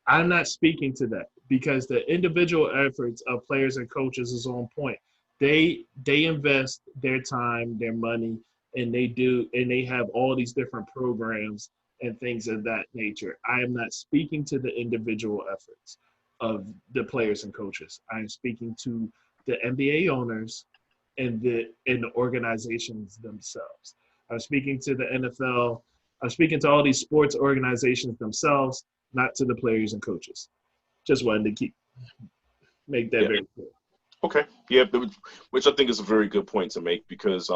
A: I'm not speaking to that because the individual efforts of players and coaches is on point. They invest their time, their money, and they have all these different programs and things of that nature. I am not speaking to the individual efforts of the players and coaches. I am speaking to the NBA owners and the organizations themselves. I'm speaking to the NFL. I'm speaking to all these sports organizations themselves, not to the players and coaches. Just wanted to make that very clear.
B: Okay. Yeah, which I think is a very good point to make, because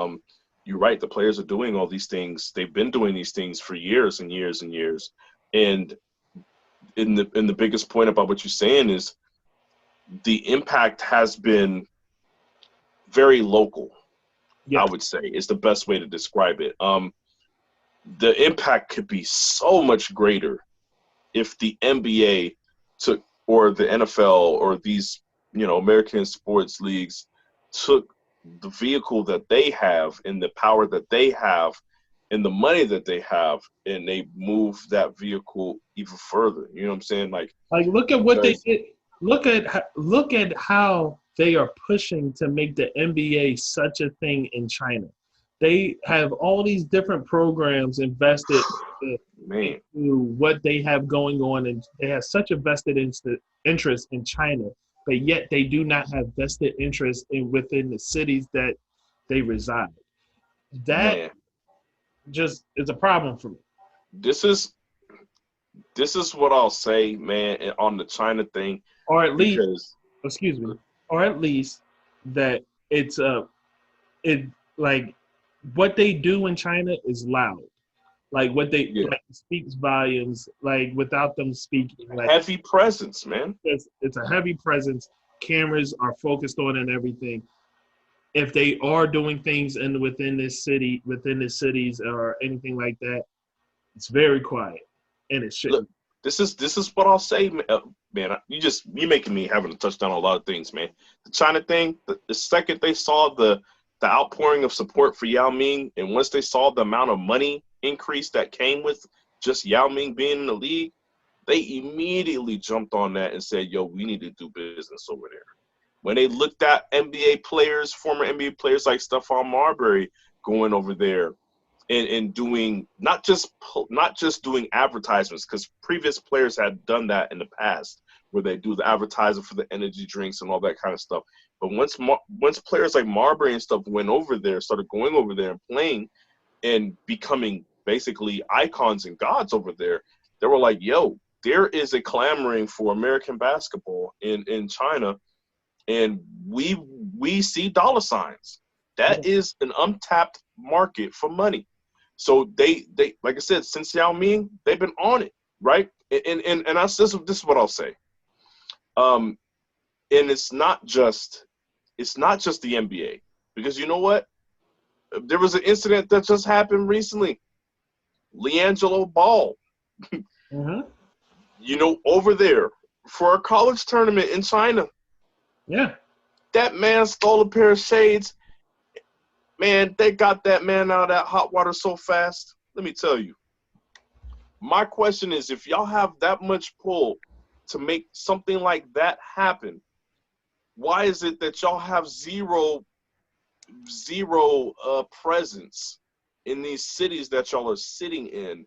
B: you're right. The players are doing all these things. They've been doing these things for years and years and years. And in the biggest point about what you're saying is the impact has been very local. I would say is the best way to describe it. The impact could be so much greater if the NBA took, or the NFL, or these, American sports leagues took the vehicle that they have and the power that they have and the money that they have, and they move that vehicle even further. You know what I'm saying? Like
A: look at what they did. Look at how they are pushing to make the NBA such a thing in China. They have all these different programs invested into what they have going on, and they have such a vested interest in China, but yet they do not have vested interest within the cities that they reside. That just is a problem for me.
B: This is what I'll say, man, on the China thing.
A: Or at least, or at least that like what they do in China is loud. Like what they like speaks volumes. Like without them speaking, like
B: heavy presence, man.
A: It's a heavy presence. Cameras are focused on and everything. If they are doing things within this city, within the cities or anything like that, it's very quiet, and it shouldn't.
B: Look, this is what I'll say, man. You're making me having to touch down on a lot of things, man. The China thing, the second they saw the outpouring of support for Yao Ming, and once they saw the amount of money increase that came with just Yao Ming being in the league, they immediately jumped on that and said, yo, we need to do business over there. When they looked at NBA players, former NBA players like Stephon Marbury going over there and doing not just doing advertisements, because previous players had done that in the past, where they do the advertising for the energy drinks and all that kind of stuff. But once players like Marbury and stuff went over there, started going over there and playing and becoming basically icons and gods over there, they were like, yo, there is a clamoring for American basketball in China. and we see dollar signs. That is an untapped market for money. So they like I said, since Yao Ming, they've been on it, right? And this is what I'll say. And it's not just the NBA, because you know what? There was an incident that just happened recently. LiAngelo Ball, you know, over there for a college tournament in China.
A: Yeah.
B: That man stole a pair of shades. Man, they got that man out of that hot water so fast. Let me tell you. My question is, if y'all have that much pull to make something like that happen, why is it that y'all have zero presence in these cities that y'all are sitting in,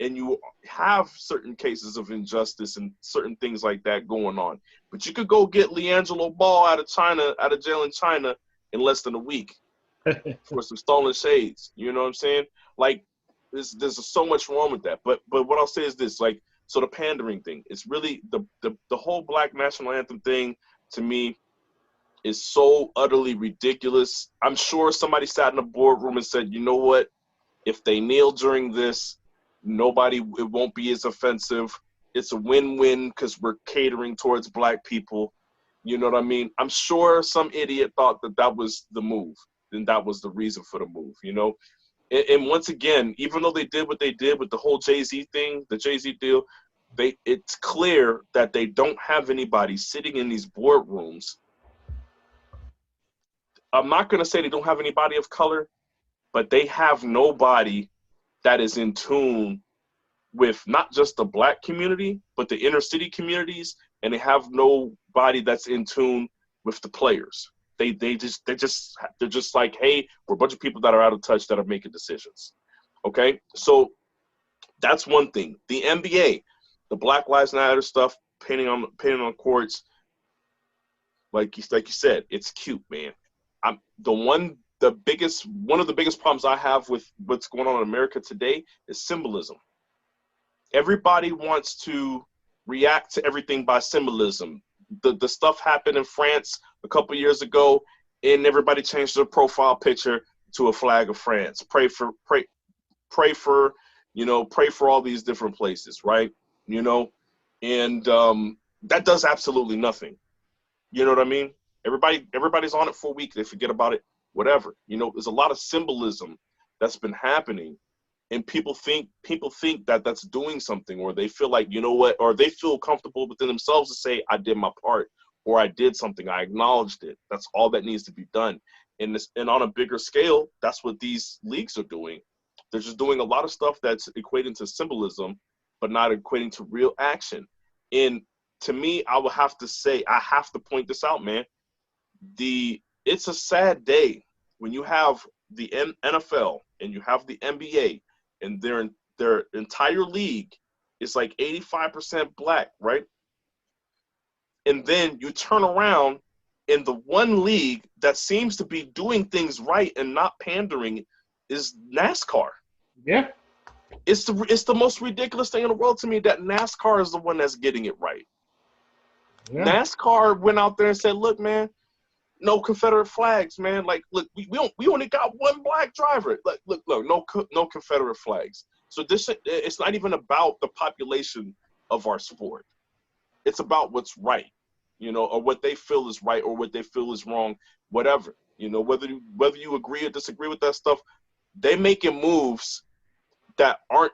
B: and you have certain cases of injustice and certain things like that going on? But you could go get LiAngelo Ball out of jail in China in less than a week for some stolen shades. You know what I'm saying? Like, there's so much wrong with that. But what I'll say is this, like, so the pandering thing, it's really the whole Black National Anthem thing, to me, is so utterly ridiculous. I'm sure somebody sat in a boardroom and said, you know what? If they kneel during this, it won't be as offensive. It's a win-win because we're catering towards Black people. You know what I mean? I'm sure some idiot thought that was the move, and that was the reason for the move, you know? And once again, even though they did what they did with the whole Jay-Z thing, the Jay-Z deal, it's clear that they don't have anybody sitting in these boardrooms. I'm not going to say they don't have anybody of color, but they have nobody that is in tune with not just the Black community, but the inner city communities, and they have nobody that's in tune with the players. They're just like, hey, we're a bunch of people that are out of touch that are making decisions. Okay, so that's one thing. The NBA, the Black Lives Matter stuff, painting on courts, like you said, it's cute, man. One of the biggest problems I have with what's going on in America today is symbolism. Everybody wants to react to everything by symbolism. The stuff happened in France a couple years ago, and everybody changed their profile picture to a flag of France. Pray for all these different places, right? You know, and that does absolutely nothing. You know what I mean? Everybody's on it for a week. They forget about it, whatever. You know, there's a lot of symbolism that's been happening, and people think that that's doing something, or they feel like, you know what, or they feel comfortable within themselves to say, I did my part, or I did something, I acknowledged it. That's all that needs to be done. And on a bigger scale, that's what these leagues are doing. They're just doing a lot of stuff that's equating to symbolism, but not equating to real action. And to me, I have to point this out, man. It's a sad day when you have the NFL and you have the NBA, and their entire league is like 85% Black, right? And then you turn around, and the one league that seems to be doing things right and not pandering is NASCAR.
A: Yeah.
B: It's the most ridiculous thing in the world to me that NASCAR is the one that's getting it right. Yeah. NASCAR went out there and said, look, man, no Confederate flags, man. Like, look, we only got one Black driver. Like, look, no Confederate flags. So it's not even about the population of our sport. It's about what's right, you know, or what they feel is right or what they feel is wrong, whatever. You know, whether you agree or disagree with that stuff, they making moves that aren't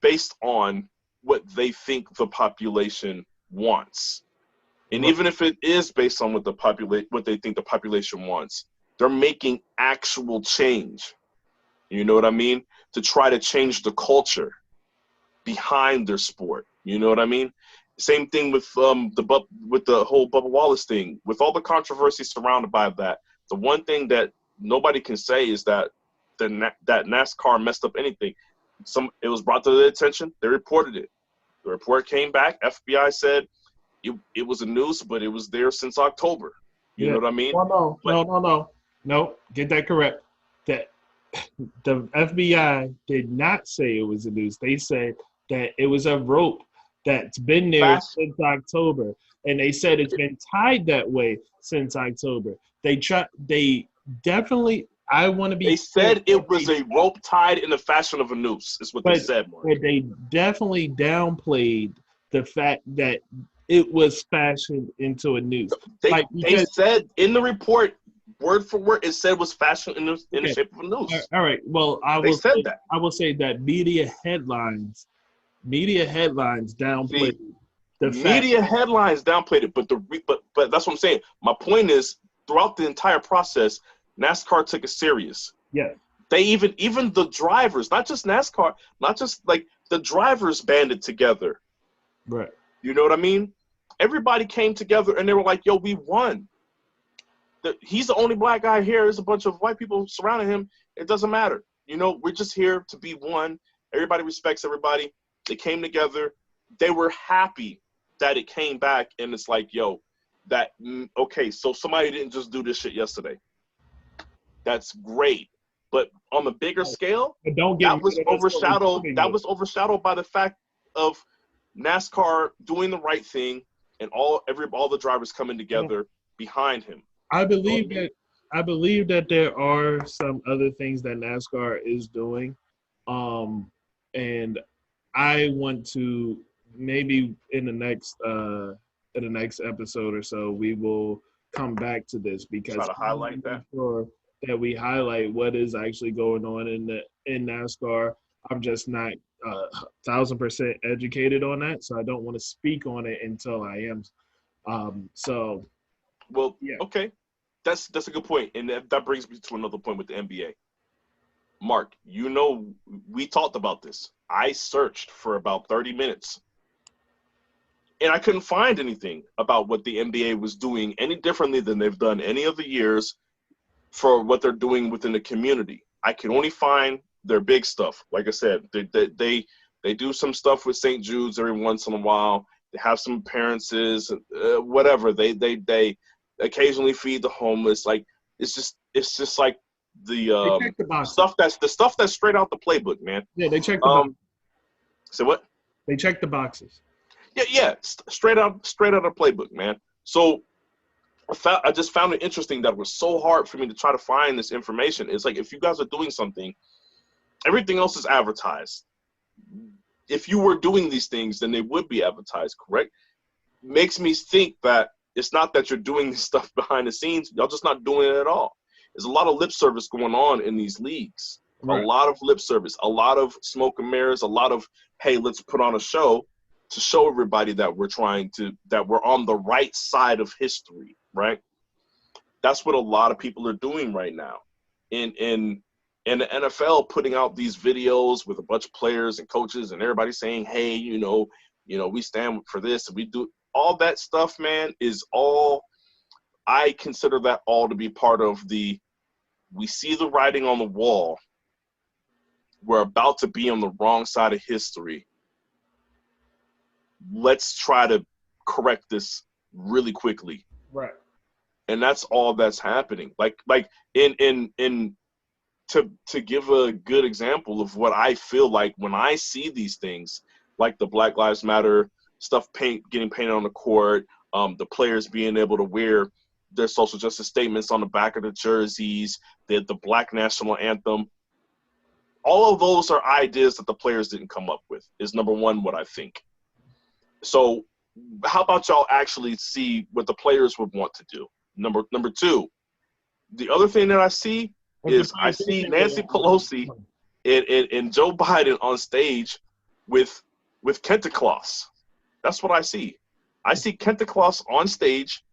B: based on what they think the population wants. And even if it is based on what they think the population wants, they're making actual change. You know what I mean? To try to change the culture behind their sport. You know what I mean? Same thing with the whole Bubba Wallace thing. With all the controversy surrounded by that, the one thing that nobody can say is that that NASCAR messed up anything. It was brought to their attention. They reported it. The report came back. FBI said it was a news, but it was there since October. You know what I mean?
A: Well, no. Get that correct. That the FBI did not say it was a noose. They said that it was a rope that's been there since October, and they said it's been tied that way since October. They definitely. I want to be.
B: They said it was a rope tied in the fashion of a noose. Is what they said, Mark.
A: But they definitely downplayed the fact that it was fashioned into a noose.
B: They said in the report, word for word, it said it was fashioned in the shape of a noose.
A: All right. Well, I will say that media headlines downplayed the fact.
B: Media headlines downplayed it, but that's what I'm saying. My point is, throughout the entire process, NASCAR took it serious.
A: Yeah.
B: They even the drivers, not just NASCAR, not just like the drivers banded together.
A: Right.
B: You know what I mean? Everybody came together and they were like, yo, we won. He's the only black guy here. There's a bunch of white people surrounding him. It doesn't matter. You know, we're just here to be one. Everybody respects everybody. They came together. They were happy that it came back, and it's like, yo, okay, so somebody didn't just do this shit yesterday. That's great. But on the bigger scale, that was overshadowed by the fact of NASCAR doing the right thing and all the drivers coming together behind him.
A: I believe that there are some other things that NASCAR is doing, and I want to maybe in the next episode or so we will come back to this because
B: try to highlight that.
A: Sure that we highlight what is actually going on in NASCAR. I'm just not 1,000% educated on that, so I don't want to speak on it until I am.
B: Well, yeah. Okay, that's a good point, and that brings me to another point with the NBA. Mark, you know, we talked about this. I searched for about 30 minutes, and I couldn't find anything about what the NBA was doing any differently than they've done any other years for what they're doing within the community. I can only find their big stuff. Like I said, they do some stuff with St. Jude's every once in a while. They have some appearances, whatever. They occasionally feed the homeless. Like it's just like the stuff that's straight out the playbook, man.
A: Yeah, they check the boxes.
B: Say what?
A: They check the boxes.
B: Yeah, straight out of the playbook, man. So I just found it interesting that it was so hard for me to try to find this information. It's like if you guys are doing something, everything else is advertised. If you were doing these things, then they would be advertised, correct? Makes me think that it's not that you're doing this stuff behind the scenes. Y'all just not doing it at all. There's a lot of lip service going on in these leagues. Right. A lot of lip service, a lot of smoke and mirrors, a lot of, hey, let's put on a show to show everybody that we're on the right side of history, right? That's what a lot of people are doing right now. In the NFL, putting out these videos with a bunch of players and coaches and everybody saying, hey, you know, we stand for this and we do all that stuff, man, is all, I consider that all to be part of we see the writing on the wall. We're about to be on the wrong side of history. Let's try to correct this really quickly.
A: Right.
B: And that's all that's happening. Like to give a good example of what I feel like when I see these things, like the Black Lives Matter stuff getting painted on the court, the players being able to wear their social justice statements on the back of the jerseys, the Black national anthem. All of those are ideas that the players didn't come up with, is number one, what I think. So how about y'all actually see what the players would want to do? Number two, the other thing that I see is I see Nancy Pelosi and Joe Biden on stage with Kenta Claus. That's what I see. I see Kenta Claus on stage,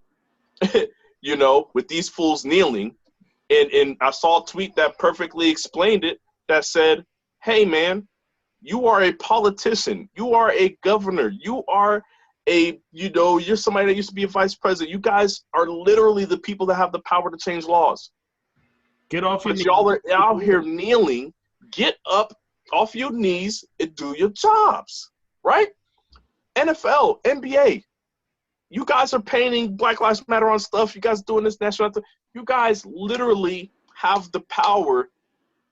B: you know, with these fools kneeling. And I saw a tweet that perfectly explained it that said, hey, man, you are a politician. You are a governor. You are you're somebody that used to be a vice president. You guys are literally the people that have the power to change laws.
A: Get off your knees.
B: Y'all are out here kneeling. Get up off your knees and do your jobs, right? NFL, NBA, you guys are painting Black Lives Matter on stuff. You guys doing this national anthem. You guys literally have the power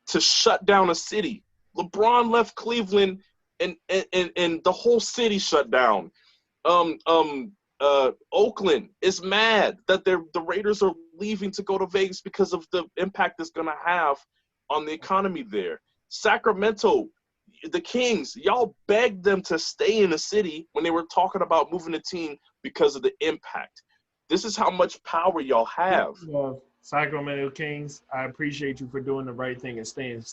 B: to shut down a city. LeBron left Cleveland and the whole city shut down. Oakland is mad that the Raiders are leaving to go to Vegas because of the impact it's going to have on the economy there. Sacramento, the Kings, y'all begged them to stay in the city when they were talking about moving the team because of the impact. This is how much power y'all have.
A: Sacramento Kings, I appreciate you for doing the right thing and staying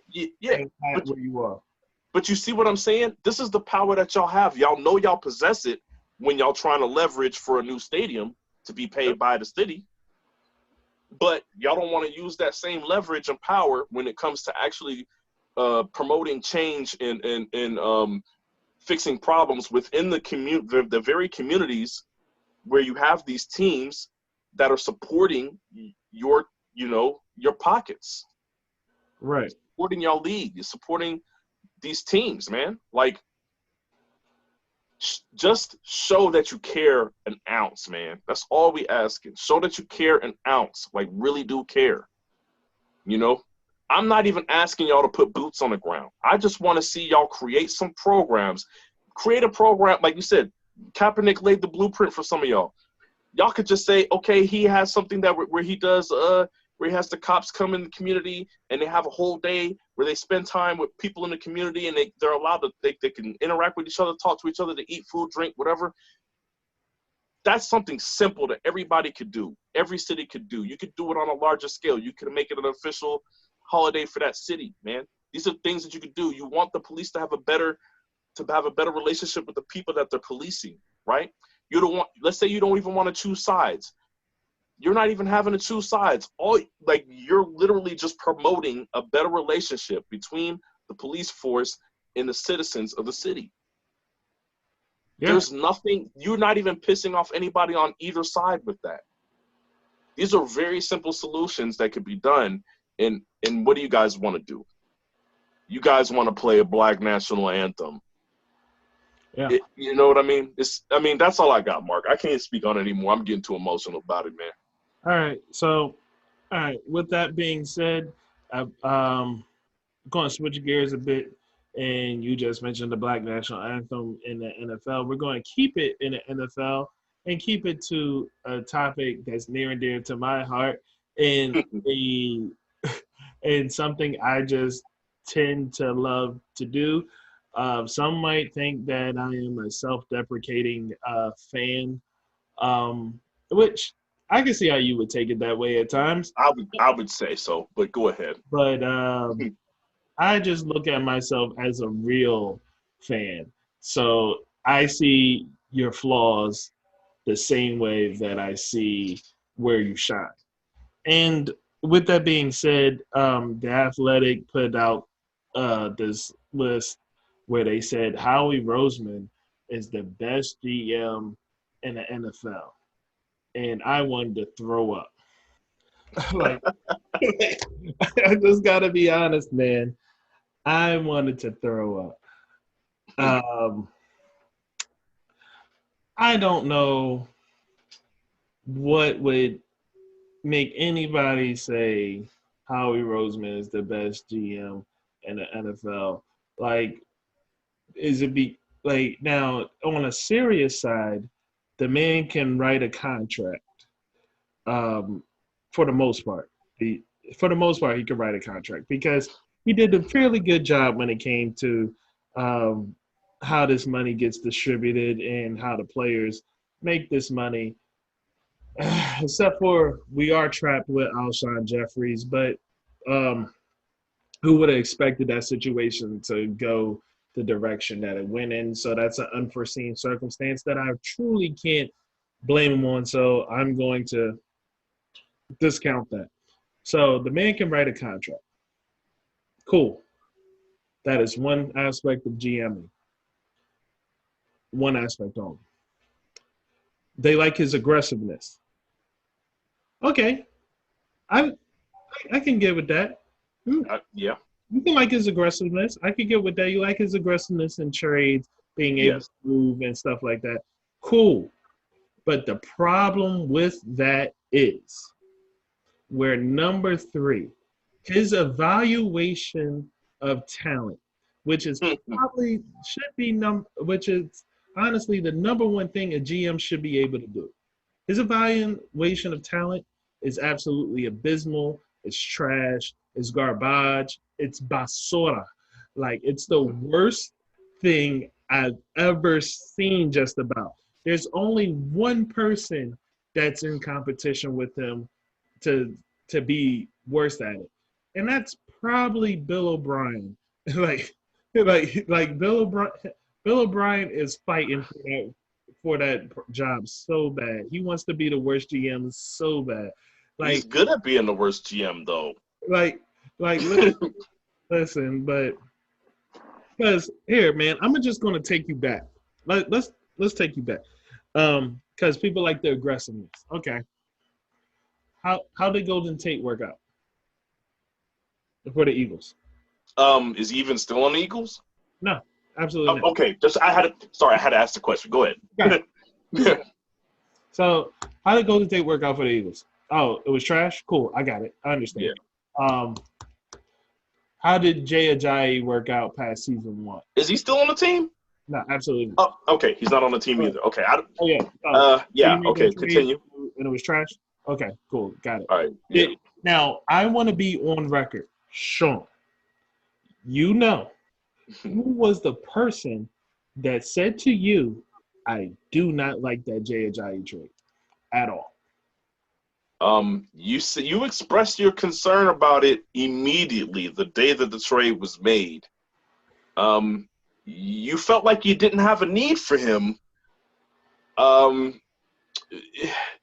B: Yeah,
A: where you are.
B: But you see what I'm saying? This is the power that y'all have. Y'all know y'all possess it when y'all trying to leverage for a new stadium to be paid by the city. But y'all don't want to use that same leverage and power when it comes to actually promoting change and fixing problems within the very communities where you have these teams that are supporting your pockets.
A: Right.
B: Supporting y'all league. You're supporting these teams, man. Like, just show that you care an ounce, man. That's all we asking. Show that you care an ounce. Like, really do care. I'm not even asking y'all to put boots on the ground. I just want to see y'all create some programs. Create a program, like you said, Kaepernick laid the blueprint for some of y'all. Y'all could just say, okay, he has something where he does where he has the cops come in the community and they have a whole day where they spend time with people in the community and they're allowed to they can interact with each other, talk to each other, to eat food, drink, whatever. That's something simple that everybody could do. Every city could do. You could do it on a larger scale. You could make it an official holiday for that city, man. These are things that you could do. You want the police to have a better relationship with the people that they're policing, right? You don't want, let's say you don't even want to choose sides. You're not even having to choose sides. You're literally just promoting a better relationship between the police force and the citizens of the city. Yeah. There's nothing, you're not even pissing off anybody on either side with that. These are very simple solutions that could be done. And what do you guys want to do? You guys want to play a Black national anthem. Yeah. You know what I mean? That's all I got, Mark. I can't speak on it anymore. I'm getting too emotional about it, man.
A: All right. So, with that being said, I'm going to switch gears a bit. And you just mentioned the Black national anthem in the NFL. We're going to keep it in the NFL and keep it to a topic that's near and dear to my heart and and something I just tend to love to do. Some might think that I am a self-deprecating fan, which I can see how you would take it that way at times.
B: I would say so, but go ahead.
A: But I just look at myself as a real fan. So I see your flaws the same way that I see where you shine. And with that being said, The Athletic put out this list where they said Howie Roseman is the best GM in the NFL. And I wanted to throw up. I just got to be honest, man. I wanted to throw up. I don't know what would make anybody say Howie Roseman is the best GM in the NFL. Now on a serious side, the man can write a contract. For the most part, he can write a contract because he did a fairly good job when it came to how this money gets distributed and how the players make this money. Except for we are trapped with Alshon Jeffries, but who would have expected that situation to go the direction that it went in? So that's an unforeseen circumstance that I truly can't blame him on. So I'm going to discount that. So the man can write a contract. Cool. That is one aspect of GMing. One aspect only. They like his aggressiveness. Okay. I can get with that.
B: Yeah.
A: You can like his aggressiveness. I can get with that. You like his aggressiveness in trades, being able to move and stuff like that. Cool. But the problem with that is where number 3, his evaluation of talent which is probably should be which is honestly the number one thing a GM should be able to do. His evaluation of talent is absolutely abysmal. It's trash. It's garbage. It's basura. Like, it's the worst thing I've ever seen, just about. There's only one person that's in competition with him to be worse at it. And that's probably Bill O'Brien. like Bill O'Brien is fighting for that job so bad. He wants to be the worst GM so bad. Like,
B: he's good at being the worst GM though.
A: Listen, but because here, man, I'm just gonna take you back. Let's take you back. Because people like the aggressiveness. Okay. How did Golden Tate work out for the Eagles?
B: Is he even still on the Eagles?
A: No, absolutely not.
B: Okay, I had to ask the question. Go ahead.
A: So, how did Golden Tate work out for the Eagles? Oh, it was trash? Cool, I got it. I understand.
B: Yeah.
A: How did Jay Ajayi work out past season 1?
B: Is he still on the team?
A: No, absolutely not.
B: Oh, okay. He's not on the team either. Okay.
A: Yeah.
B: Okay, continue.
A: And it was trash? Okay, cool. Got it.
B: All right. Yeah.
A: Now, I want to be on record. Shawn, you know, who was the person that said to you, I do not like that Jay Ajayi trade at all?
B: You expressed your concern about it immediately the day that the trade was made. You felt like you didn't have a need for him. I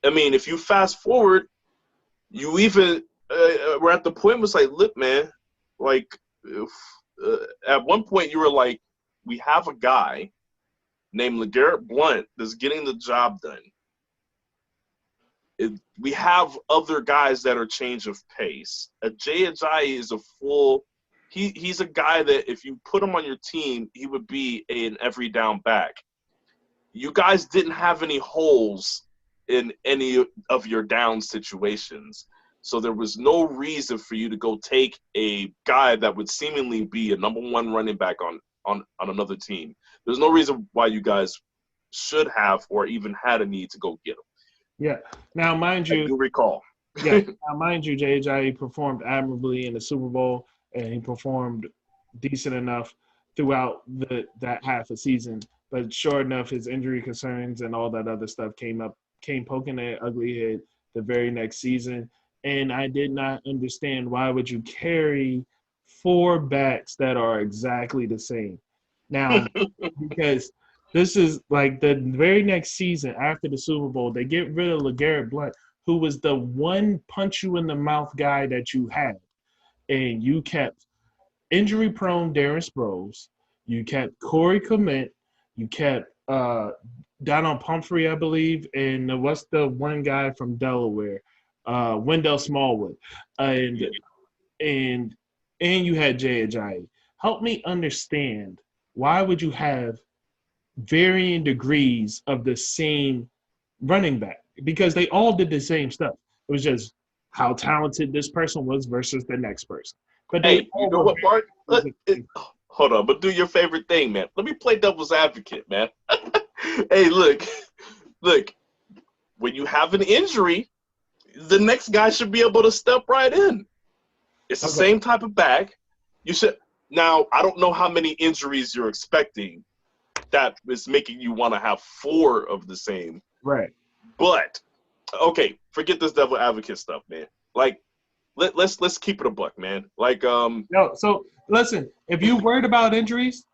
B: mean, if you fast forward, you even were at the point was like, look, man, like at one point you were like, we have a guy named LeGarrette Blount that's getting the job done. We have other guys that are change of pace. Jay Ajayi is a full – he's a guy that if you put him on your team, he would be an every down back. You guys didn't have any holes in any of your down situations. So there was no reason for you to go take a guy that would seemingly be a number one running back on another team. There's no reason why you guys should have or even had a need to go get him.
A: Yeah. Now, mind you,
B: I do recall.
A: Jay Ajayi performed admirably in the Super Bowl, and he performed decent enough throughout that half a season. But sure enough, his injury concerns and all that other stuff came poking their ugly head the very next season. And I did not understand, why would you carry 4 backs that are exactly the same? Now, because this is like the very next season after the Super Bowl, they get rid of LeGarrette Blount, who was the one punch you in the mouth guy that you had. And you kept injury-prone Darren Sproles. You kept Corey Clement. You kept Donald Pumphrey, I believe. And what's the one guy from Delaware? Wendell Smallwood. And you had Jay Ajayi. Help me understand, why would you have varying degrees of the same running back? Because they all did the same stuff. It was just how talented this person was versus the next person. But
B: hey, you know what, Mark? Hold on, but do your favorite thing, man. Let me play devil's advocate, man. Hey, look. When you have an injury, the next guy should be able to step right in. It's the same type of back. You should. Now, I don't know how many injuries you're expecting that is making you want to have 4 of the same.
A: Right.
B: But okay, forget this devil advocate stuff, man. Like, let's keep it a buck, man. Like,
A: so listen, if you're worried about injuries,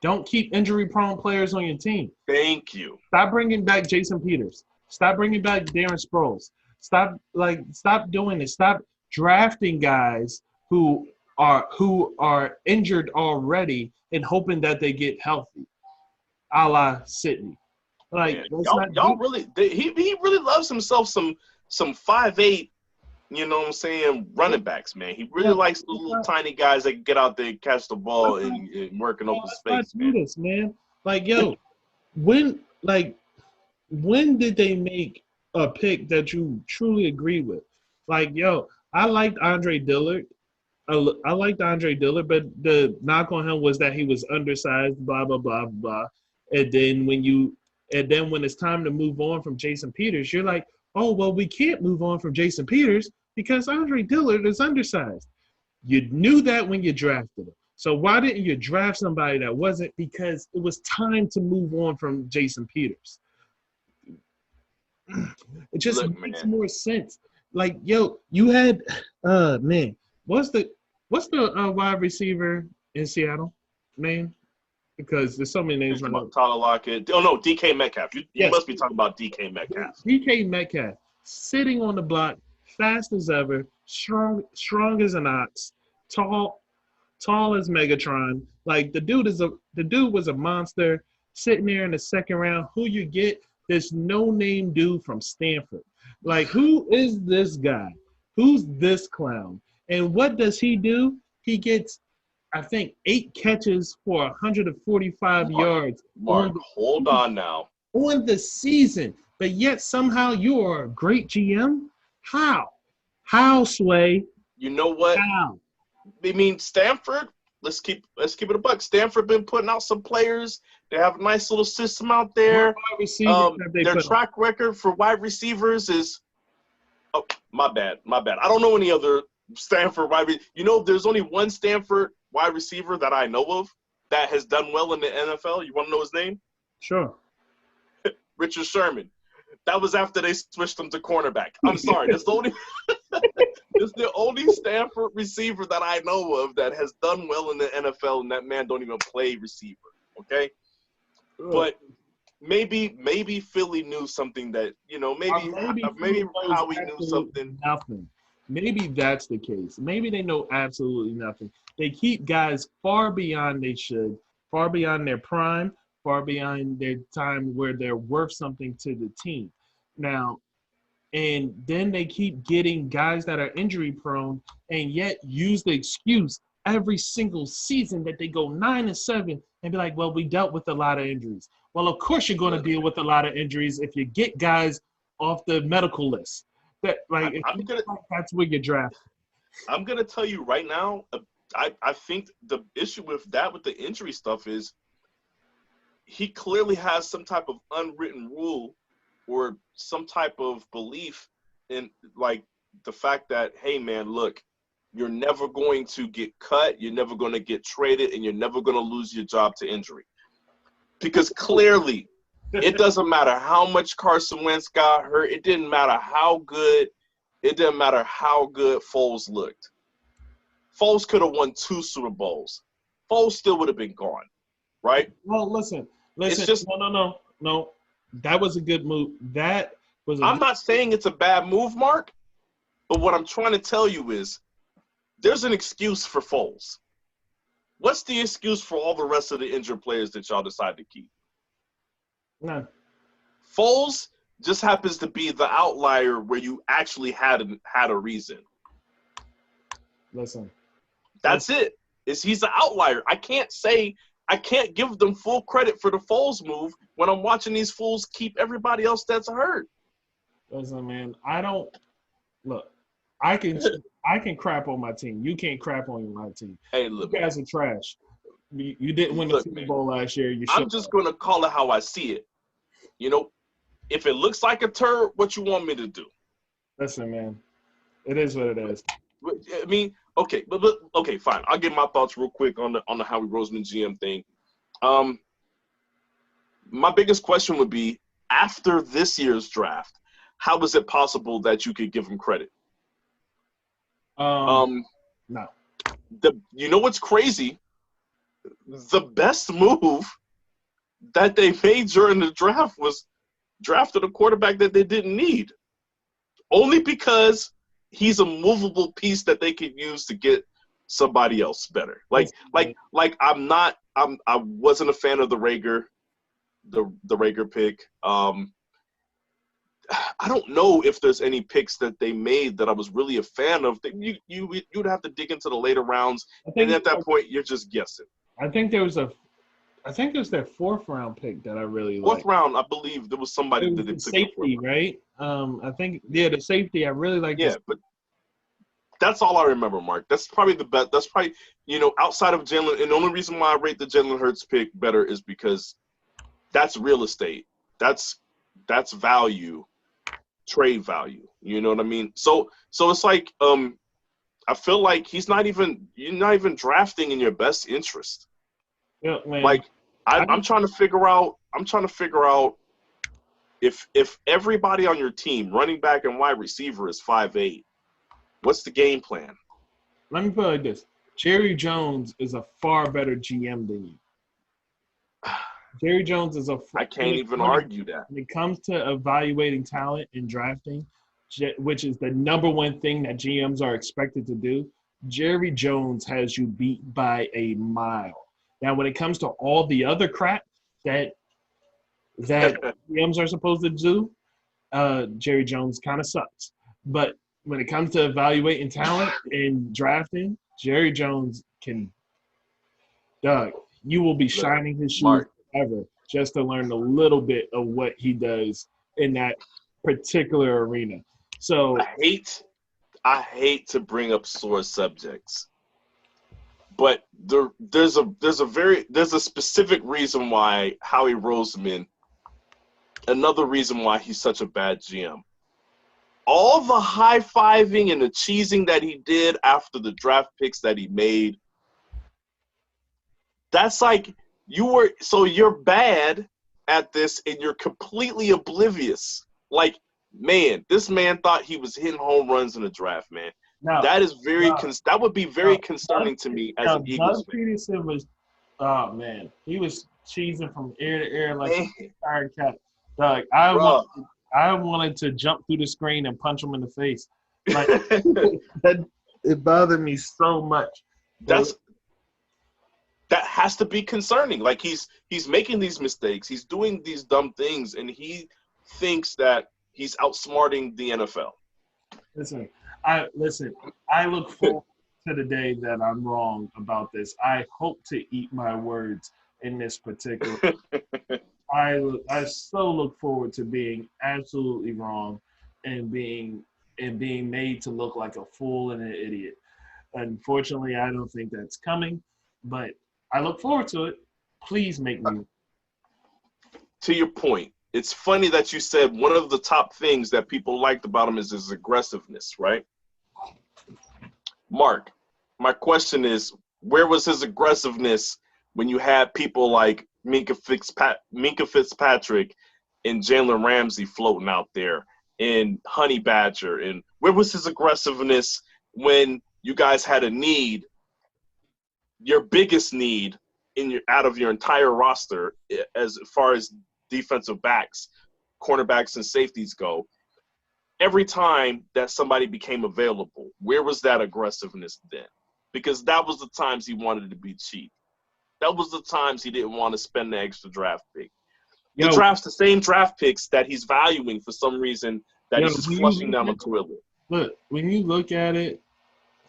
A: don't keep injury-prone players on your team.
B: Thank you.
A: Stop bringing back Jason Peters. Stop bringing back Darren Sproles. Stop doing this. Stop drafting guys who are injured already and hoping that they get healthy, a la Sidney. Like,
B: y'all really, he really loves himself some 5'8", you know what I'm saying, running backs, man. He really likes those little tiny guys that can get out there and catch the ball and work in open space, man.
A: This, man. Like, yo, when did they make a pick that you truly agree with? Like, yo, I liked Andre Dillard I liked Andre Dillard, but the knock on him was that he was undersized, blah blah blah blah. And then when it's time to move on from Jason Peters, you're like, oh well, we can't move on from Jason Peters because Andre Dillard is undersized. You knew that when you drafted him. So why didn't you draft somebody that wasn't? Because it was time to move on from Jason Peters. It just makes more sense. Like, yo, you had, man, what's the wide receiver in Seattle name? Because there's so many names right now.
B: Tyler Lockett. Oh no, DK Metcalf. You must be talking about DK Metcalf.
A: DK Metcalf sitting on the block, fast as ever, strong as an ox, tall as Megatron. Like the dude was a monster sitting there in the second round. Who you get? This no-name dude from Stanford. Like, who is this guy? Who's this clown? And what does he do? He gets, I think, 8 catches for 145 yards.
B: Mark, hold on now.
A: On the season. But yet somehow you are a great GM? How? How, Sway?
B: You know what?
A: How?
B: I mean, Stanford, let's keep it a buck. Stanford been putting out some players. They have a nice little system out there. Their track record for wide receivers is my bad. I don't know any other Stanford wide receiver. There's only one Stanford wide receiver that I know of that has done well in the NFL. You want to know his name?
A: Sure.
B: Richard Sherman. That was after they switched him to cornerback. I'm sorry. That's the only Stanford receiver that I know of that has done well in the NFL, and that man don't even play receiver. Okay? But maybe Philly knew something that, maybe Howie knew something.
A: Nothing. Maybe that's the case. Maybe they know absolutely nothing. They keep guys far beyond they should, far beyond their prime, far beyond their time where they're worth something to the team. Now, and then they keep getting guys that are injury prone and yet use the excuse every single season that they go 9-7 and be like, well, we dealt with a lot of injuries. Well, of course you're going to deal with a lot of injuries if you get guys off the medical list. That's where you draft.
B: I'm going to tell you right now, I think the issue with the injury stuff is he clearly has some type of unwritten rule or some type of belief in, like, the fact that, hey, man, look, you're never going to get cut, you're never going to get traded, and you're never going to lose your job to injury. Because clearly, it doesn't matter how much Carson Wentz got hurt. It didn't matter how good Foles looked. Foles could have won 2 Super Bowls. Foles still would have been gone, right?
A: Well, listen.
B: It's just,
A: no. That was a good move.
B: I'm not saying it's a bad move, Mark, but what I'm trying to tell you is there's an excuse for Foles. What's the excuse for all the rest of the injured players that y'all decide to keep?
A: None.
B: Foles just happens to be the outlier where you actually had a reason.
A: Listen.
B: That's it. He's the outlier. I can't give them full credit for the Foles move when I'm watching these fools keep everybody else that's hurt.
A: Listen, man, I can crap on my team. You can't crap on my team.
B: Hey, look,
A: you guys are trash. You didn't win the Super Bowl last year.
B: I'm just going to call it how I see it. If it looks like a turd, what you want me to do?
A: Listen, man, it is what it is.
B: I mean, okay, but okay, fine. I'll give my thoughts real quick on the Howie Roseman GM thing. My biggest question would be, after this year's draft, how is it possible that you could give him credit?
A: No.
B: You know what's crazy? The best move that they made during the draft was drafted a quarterback that they didn't need, only because he's a movable piece that they could use to get somebody else better. I wasn't a fan of the Rager pick. I don't know if there's any picks that they made that I was really a fan of. You'd have to dig into the later rounds, and at that point, you're just guessing.
A: I think it was their 4th round pick that I really liked.
B: 4th round, I believe there was somebody that
A: took safety, right? I think the safety I really liked.
B: Yeah, but That's all I remember, Mark. That's probably the best. That's probably, outside of Jalen. And the only reason why I rate the Jalen Hurts pick better is because that's real estate. That's value, trade value. You know what I mean? So it's like, I feel like you're not even drafting in your best interest.
A: Yeah, man.
B: Like I'm trying to figure out if everybody on your team, running back and wide receiver, is 5'8", what's the game plan?
A: Let me put it like this. Jerry Jones is a far better GM than you. Jerry Jones is
B: I can't even argue that.
A: When it comes to evaluating talent and drafting, which is the number one thing that GMs are expected to do, Jerry Jones has you beat by a mile. Now, when it comes to all the other crap that GMs are supposed to do, Jerry Jones kind of sucks. But when it comes to evaluating talent and drafting, Jerry Jones can – Doug, you will be shining his shoes forever just to learn a little bit of what he does in that particular arena. So
B: I hate to bring up sore subjects, but there's a specific reason why Howie Roseman, another reason why he's such a bad GM. All the high-fiving and the cheesing that he did after the draft picks that he made, that's like you're bad at this and you're completely oblivious. Like, man, this man thought he was hitting home runs in the draft, man. No, that is that would be very concerning to me as an Eagles fan.
A: Peterson was, oh man, he was cheesing from ear to ear like a tired cat. Like I wanted to jump through the screen and punch him in the face. Like it bothered me so much.
B: That has to be concerning. Like he's making these mistakes, he's doing these dumb things, and he thinks that he's outsmarting the NFL.
A: Listen, I look forward to the day that I'm wrong about this. I hope to eat my words in this particular. I so look forward to being absolutely wrong and being made to look like a fool and an idiot. Unfortunately, I don't think that's coming, but I look forward to it. Please make me.
B: To your point, it's funny that you said one of the top things that people liked about him is his aggressiveness, right? Mark, my question is, where was his aggressiveness when you had people like Minka Fitzpatrick and Jalen Ramsey floating out there and Honey Badger? And where was his aggressiveness when you guys had a need, your biggest need out of your entire roster as far as defensive backs, cornerbacks, and safeties go? Every time that somebody became available, where was that aggressiveness then? Because that was the times he wanted to be cheap. That was the times he didn't want to spend the extra draft pick. The same draft picks that he's valuing for some reason that he's just flushing down the toilet.
A: Look, when you look at it,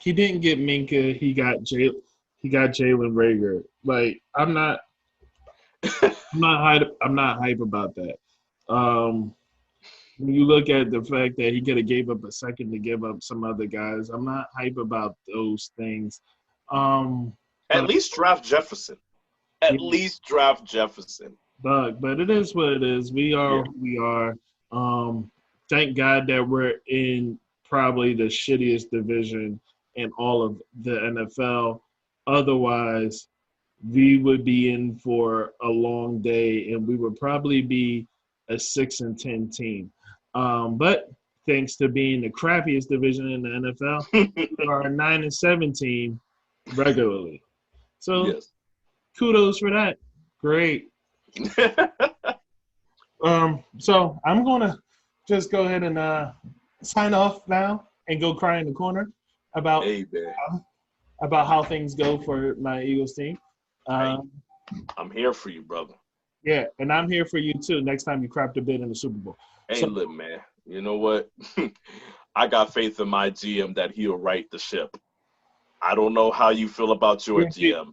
A: he didn't get Minka. He got Jalen Reagor. Like I'm not hype about that. When you look at the fact that he could have gave up a second to give up some other guys, I'm not hype about those things.
B: At least draft Jefferson. Least draft Jefferson.
A: But it is what it is. We are who we are. Thank God that we're in probably the shittiest division in all of the NFL. Otherwise, we would be in for a long day, and we would probably be a 6-10 team. But thanks to being the crappiest division in the NFL, we are a 9-7 team regularly. So kudos for that. Great. So I'm gonna just go ahead and sign off now and go cry in the corner about how things go for my Eagles team.
B: I'm here for you, brother.
A: Yeah, and I'm here for you too. Next time you crap the bid in the Super Bowl.
B: Hey, look, man. You know what? I got faith in my GM that he'll right the ship. I don't know how you feel about your GM.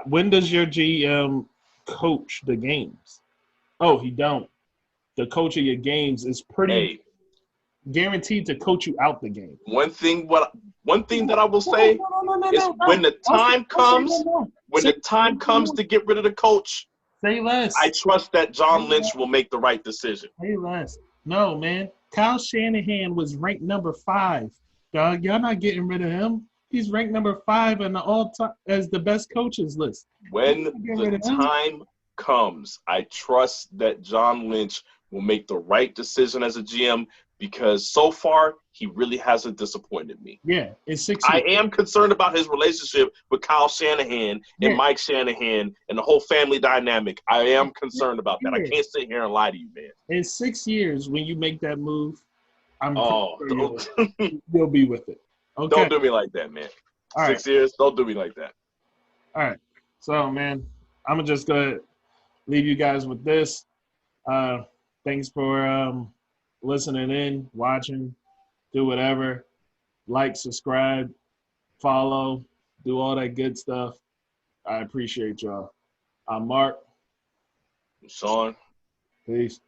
A: When does your GM coach the games? Oh, he don't. The coach of your games is pretty guaranteed to coach you out the game.
B: One thing One thing that I will say is when the time comes, to get rid of the coach,
A: say less.
B: I trust that John Lynch will make the right decision.
A: Say less. No, man. Kyle Shanahan was ranked number 5. Dog, y'all not getting rid of him. He's ranked number 5 in the all-time as the best coaches list.
B: When the time comes, I trust that John Lynch will make the right decision as a GM because so far he really hasn't disappointed me.
A: Yeah, it's 6 years.
B: I am concerned about his relationship with Kyle Shanahan and Mike Shanahan and the whole family dynamic. I am concerned about that. I can't sit here and lie to you, man.
A: In 6 years, when you make that move,
B: you'll
A: be with it. Okay.
B: Don't do me like that, man.
A: All
B: 6 years, don't do me like that.
A: All right. So, man, I'm going to just go leave you guys with this. Thanks for listening in, watching, do whatever. Like, subscribe, follow, do all that good stuff. I appreciate y'all. I'm Mark.
B: Shawn.
A: Peace.